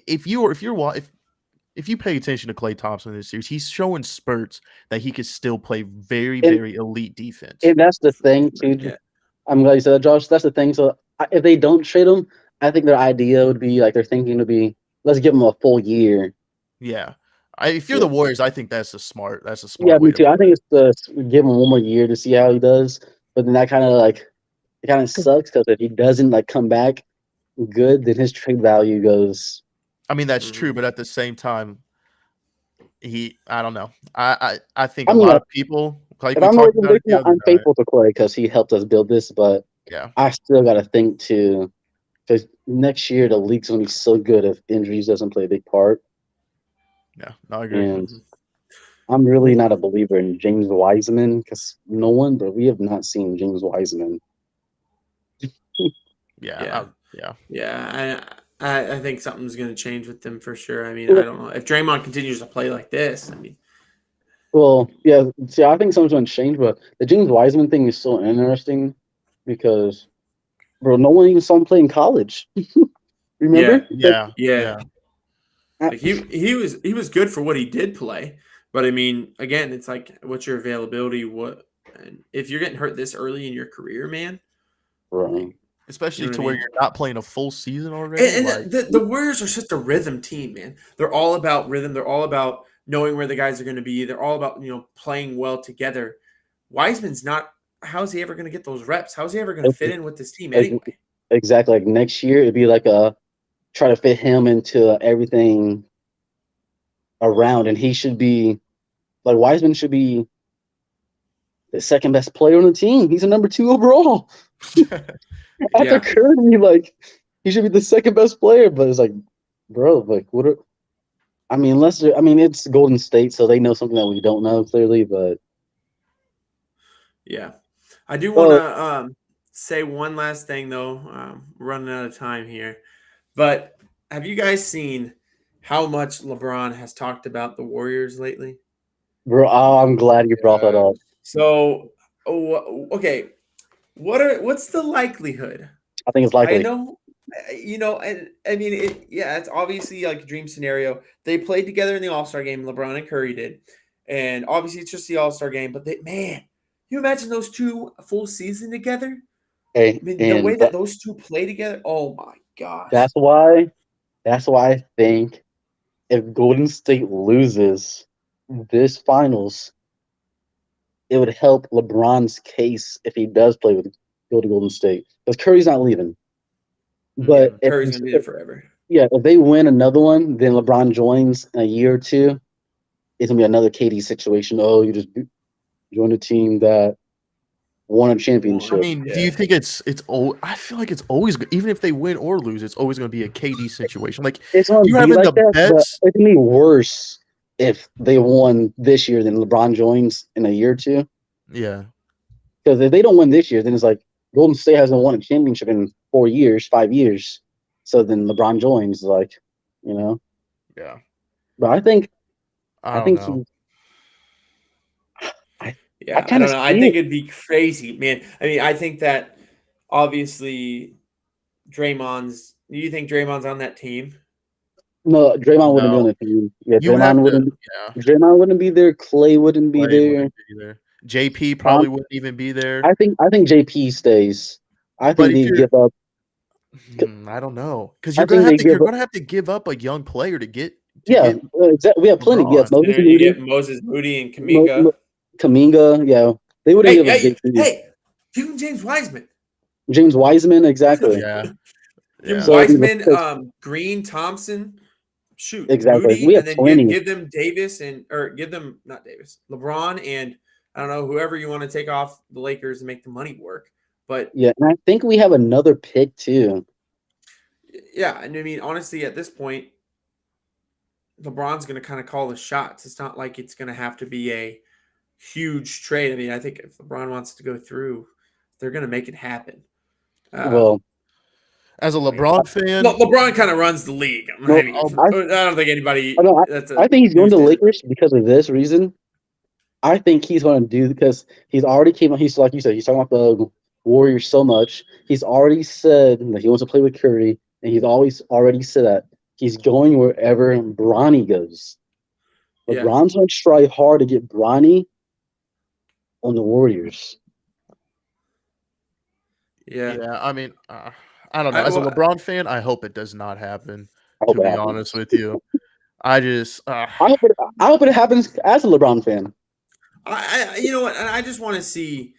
if you pay attention to Klay Thompson in this series, he's showing spurts that he could still play very, very elite defense. And that's the thing too. Yeah. I'm glad you said that, Josh. That's the thing. So if they don't trade him, I think their idea would be like they're thinking to be, let's give him a full year. Yeah, if you're the Warriors, I think that's a smart. Yeah, way me too. I think it's to give him one more year to see how he does. But then that kind of sucks because if he doesn't like come back good, then his trade value goes. I mean, that's true, but at the same time, I don't know. I think a lot of people like If we I'm talked about it the other I'm night. faithful to Clay because he helped us build this, but Yeah, I still got to think too. Because next year the league's gonna be so good if injuries doesn't play a big part. yeah, no, I agree. And I'm really not a believer in James Wiseman because but we have not seen James Wiseman. Yeah. I think something's going to change with them for sure. I mean, I don't know if Draymond continues to play like this. I mean, well, yeah. See, I think something's going to change, but the James Wiseman thing is so interesting because, bro, no one even saw him play in college. Remember? Yeah. Like he was good for what he did play, but I mean, again, it's like, what's your availability? And if you're getting hurt this early in your career, man, Right. Especially you know to what I where mean? you're not playing a full season already. And the Warriors are just a rhythm team, man. They're all about rhythm. They're all about knowing where the guys are going to be. They're all about, playing well together. Wiseman's not. How's he ever going to get those reps? How's he ever going to fit in with this team anyway? Exactly. Like next year, it'd be like try to fit him into everything around, and he should be like Wiseman should be the second best player on the team. He's a number 2 overall. After Curry, like he should be the second best player, but it's like, bro, like it's Golden State, so they know something that we don't know clearly, but yeah, I do want to say one last thing though. We're running out of time here, but have you guys seen how much LeBron has talked about the Warriors lately? bro, I'm glad you brought that up. So, okay, what's the likelihood? I think it's likely. I know, and I mean, it's obviously like a dream scenario. They played together in the All-Star game, LeBron and Curry did, and obviously it's just the All-Star game. But you imagine those two a full season together? Hey, I mean, the way that those two play together, oh my gosh. That's why I think if Golden State loses this finals, it would help LeBron's case if he does go to Golden State. Because Curry's not leaving. But Curry's gonna be there forever. Yeah, if they win another one, then LeBron joins in a year or two. it's gonna be another KD situation. Oh, you just joined a team that won a championship. I mean, do you think it's I feel like it's always even if they win or lose, it's always going to be a KD situation. Like It's gonna you be having like the that, but best. it's gonna be worse if they won this year than LeBron joins in a year or two. Yeah, Because if they don't win this year, then it's like Golden State hasn't won a championship in 4 years, 5 years. So then LeBron joins, like, you know. yeah. But I think I don't know. I Yeah, I kind of don't know. I see think it. it'd be crazy, man. I mean, I think that obviously Draymond's. Do you think Draymond's on that team? No, Draymond wouldn't be on No, the team. Yeah, you would have to. Yeah, Draymond wouldn't be there. Clay wouldn't be Clay there. wouldn't be there. JP Um, probably wouldn't even be there. I think JP stays. I But think if they you're, give up. I don't know, because I think they give you're up. gonna have to give up a young player to get Yeah, exactly. We have plenty. Yeah, LeBron. Moses You Moody, get Moses Moody and Mo, Kaminga. Mo, Kaminga. Yeah, they wouldn't Hey, give up hey, JP. hey! Give him James Wiseman. James Wiseman, exactly. Yeah, Give him yeah. So it'd be Wiseman, Green, Thompson. Shoot, exactly. We Moody, have and then plenty. give them Davis or give them not Davis, LeBron, and I don't know whoever you want to take off the Lakers and make the money work. But Yeah, and I think we have another pick too. yeah, and I mean honestly, at this point, LeBron's going to kind of call the shots. It's not like it's going to have to be a huge trade. I mean, I think if LeBron wants to go through, they're going to make it happen. Well, As a LeBron fan, LeBron kind of runs the league. I no, mean, I, I don't think anybody. I, know, That's I think he's going news to to anybody. Lakers because of this reason. I think he's going to do because he's already came out. He's like you said, he's talking about the Warriors so much. He's already said that he wants to play with Curry, and he's always already said that he's going wherever Bronny goes. Yeah. LeBron's going to try hard to get Bronny on the Warriors. Yeah. I mean, I don't know. As a LeBron fan, I hope it does not happen. I hope To it be happens. honest with you, I just. I hope it happens as a LeBron fan. You know what? And I just want to see,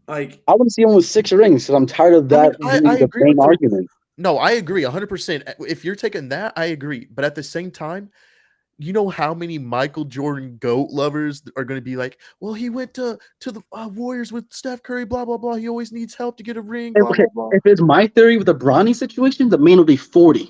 like, I want to see him with 6 rings because I'm tired of that being I the agree main with argument. No, I agree 100%. If you're taking that, I agree. But at the same time, you know how many Michael Jordan GOAT lovers are going to be like, well, he went to the Warriors with Steph Curry, blah, blah, blah. He always needs help to get a ring, blah, Okay, blah, blah. if it's my theory with the Bronny situation, the man will be 40.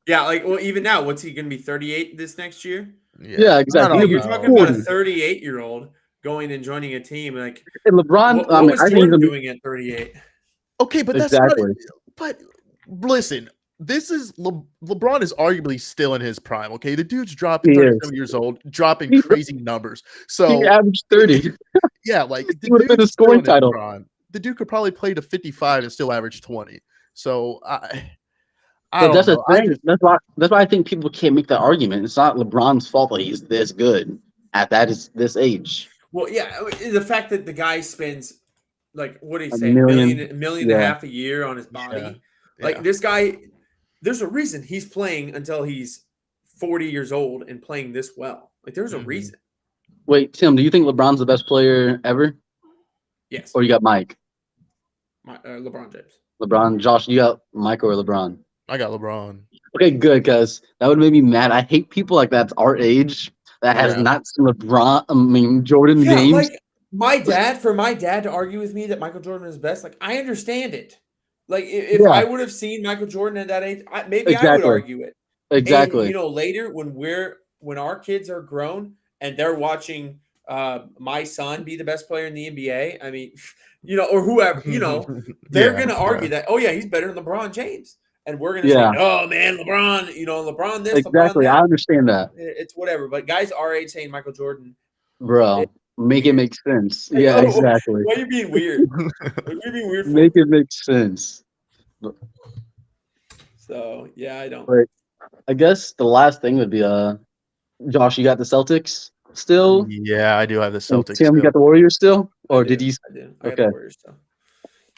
yeah, like, well, even now, what's he going to be 38 this next year? Yeah, exactly. Like, He'll you're be talking about a 40. 38-year-old going and joining a team. Like, And LeBron, what was I think Jordan doing at 38? Okay, but that's exactly. not. But listen, this is LeBron is arguably still in his prime. Okay, the dude's dropping 37 years old, dropping crazy numbers. So he averaged 30. Yeah, like the He would have been a dude's still scoring in his title. prime. The dude could probably play to 55 and still average 20. So I But that's don't the know. thing. That's why I think people can't make that argument. It's not LeBron's fault that he's this good at this age. Well, yeah, the fact that the guy spends like what do you A say, million. a million Yeah. and a half a year on his body. Yeah. Like this guy, there's a reason he's playing until he's 40 years old and playing this well. Like there's a reason. Wait, Tim, do you think LeBron's the best player ever? Yes. Or you got Mike? LeBron James. LeBron, Josh, you got Mike or LeBron? I got LeBron. Okay, good, because that would make me mad. I hate people like that's our age that has not seen LeBron. I mean, Jordan games. Like my dad, for my dad to argue with me that Michael Jordan is best, like I understand it. Like if I would have seen Michael Jordan at that age, maybe I would argue it. Exactly. And, you know, later when our kids are grown and they're watching my son be the best player in the NBA, I mean, you know, or whoever, you know, they're going to argue that, oh, yeah, he's better than LeBron James. And we're going to say, no, man, LeBron, you know, LeBron this, exactly. LeBron that. I understand that. It's whatever. But guys our age saying Michael Jordan. Bro, make it make sense. Yeah, exactly. Why are you being weird? What are you being weird for? Make it make sense. So, yeah, I don't. But I guess the last thing would be, Josh, you got the Celtics still? Yeah, I do have the Celtics. Tim, you got the Warriors still? Or did you? I do. I got the Warriors still.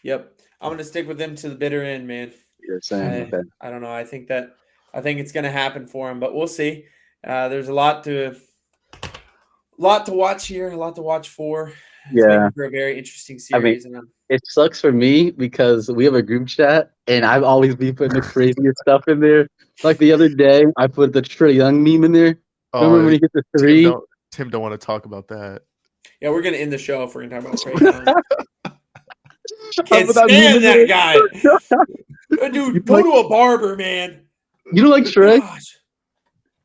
Yep. I'm going to stick with them to the bitter end, man. You're saying, okay. I don't know. I think it's going to happen for them, but we'll see. There's a lot to watch here, a lot to watch for. It's for a very interesting series. I mean, it sucks for me because we have a group chat, and I've always been putting the craziest stuff in there. Like the other day, I put the Trae Young meme in there. Remember when he hit the Tim three? Tim don't want to talk about that. Yeah, we're gonna end the show if we're gonna talk about Trae Young. Can't But that stand that meme- guy. You Dude, go like- to a barber, man. You don't like Shrek? Gosh.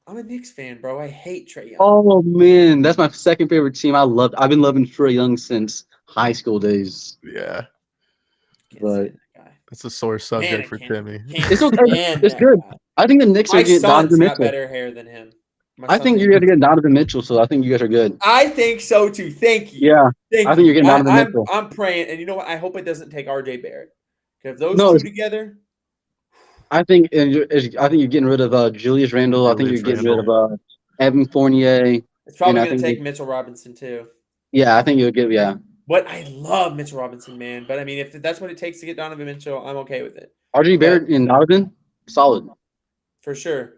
I'm a Knicks fan, bro. I hate Trae Young. Oh man, that's my second favorite team. I've been loving Trae Young since high school days. Yeah, Can't but- stand that guy. that's a sore Man, subject I for can't- Timmy. can't It's okay. stand It's that good. guy. I think the Knicks My are getting son's Donovan got Mitchell. better hair than him. I think you're gonna get Donovan Mitchell, so I think you guys are good. I think so too. Thank you. Yeah, Thank I think you. you're getting Donovan Mitchell. I'm praying, and you know what? I hope it doesn't take RJ Barrett. Because those No, two it's- together, I think you're getting rid of Julius Randle. I think you're Julius getting rid of Evan Fournier. it's probably I going to think take Mitchell Robinson too. Yeah, I think you'll get But I love Mitchell Robinson, man. But I mean, if that's what it takes to get Donovan Mitchell, I'm okay with it RJ Barrett and Donovan. Solid. for sure,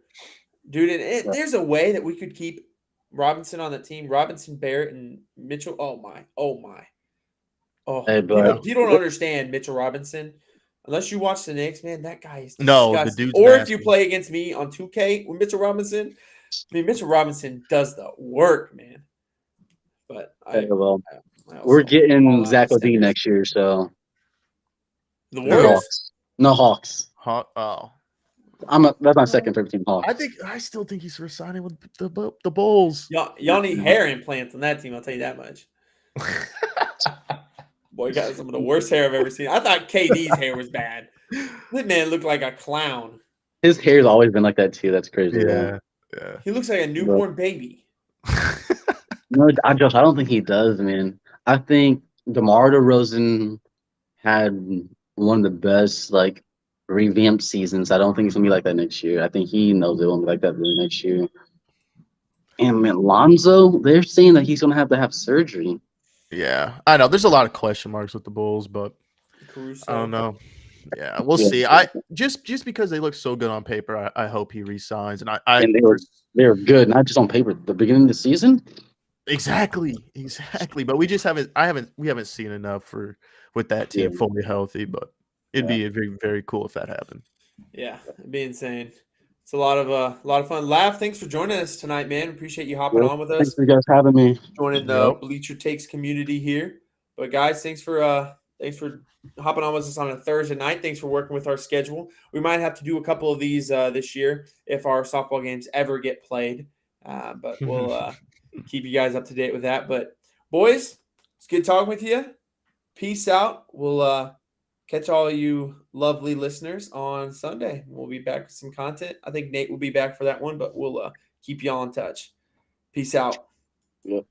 dude. And Yeah. there's a way that we could keep Robinson on that team. Robinson, Barrett, and Mitchell. Oh my. Oh, Hey, but- you don't understand Mitchell Robinson. Unless you watch the Knicks, man, that guy is No, the disgusting. dude's Or if you nasty. play against me on 2K with Mitchell Robinson, I mean, Mitchell Robinson does the work, man. But I Well, also we're call getting out Zach the Levine Senders. next year, so The the Wolves. Hawks. No Hawks. Oh, That's my second favorite team, Hawks. I still think he's resigning with the Bulls. Y'all need hair implants on that team. I'll tell you that much. Boy, got some of the worst hair I've ever seen. I thought KD's hair was bad. That man looked like a clown. His hair's always been like that too. That's crazy. Yeah. He looks like a newborn baby. No, I don't think he does, man. I think DeMar DeRozan had one of the best revamped seasons. I don't think it's gonna be like that next year. I think he knows it won't be like that next year. And man, Lonzo, they're saying that he's gonna have to have surgery. Yeah, I know. There's a lot of question marks with the Bulls, but Caruso. I don't know. Yeah, we'll Yeah. see. I just because they look so good on paper, I hope he resigns. And And they're good, not just on paper. The beginning of the season, exactly. But we haven't seen enough with that team Yeah. fully healthy. But it'd be very, very cool if that happened. Yeah, it'd be insane. It's a lot of fun. Laugh, thanks for joining us tonight, man. Appreciate you hopping on with thanks us, for you guys having me. joining the Yep. Bleacher Takes community here. But guys, thanks for hopping on with us on a Thursday night. Thanks for working with our schedule. We might have to do a couple of these this year if our softball games ever get played. But we'll keep you guys up to date with that. But boys, it's good talking with you. Peace out. We'll catch all you lovely listeners on Sunday. We'll be back with some content. I think Nate will be back for that one, but we'll keep y'all in touch. Peace out. Yep.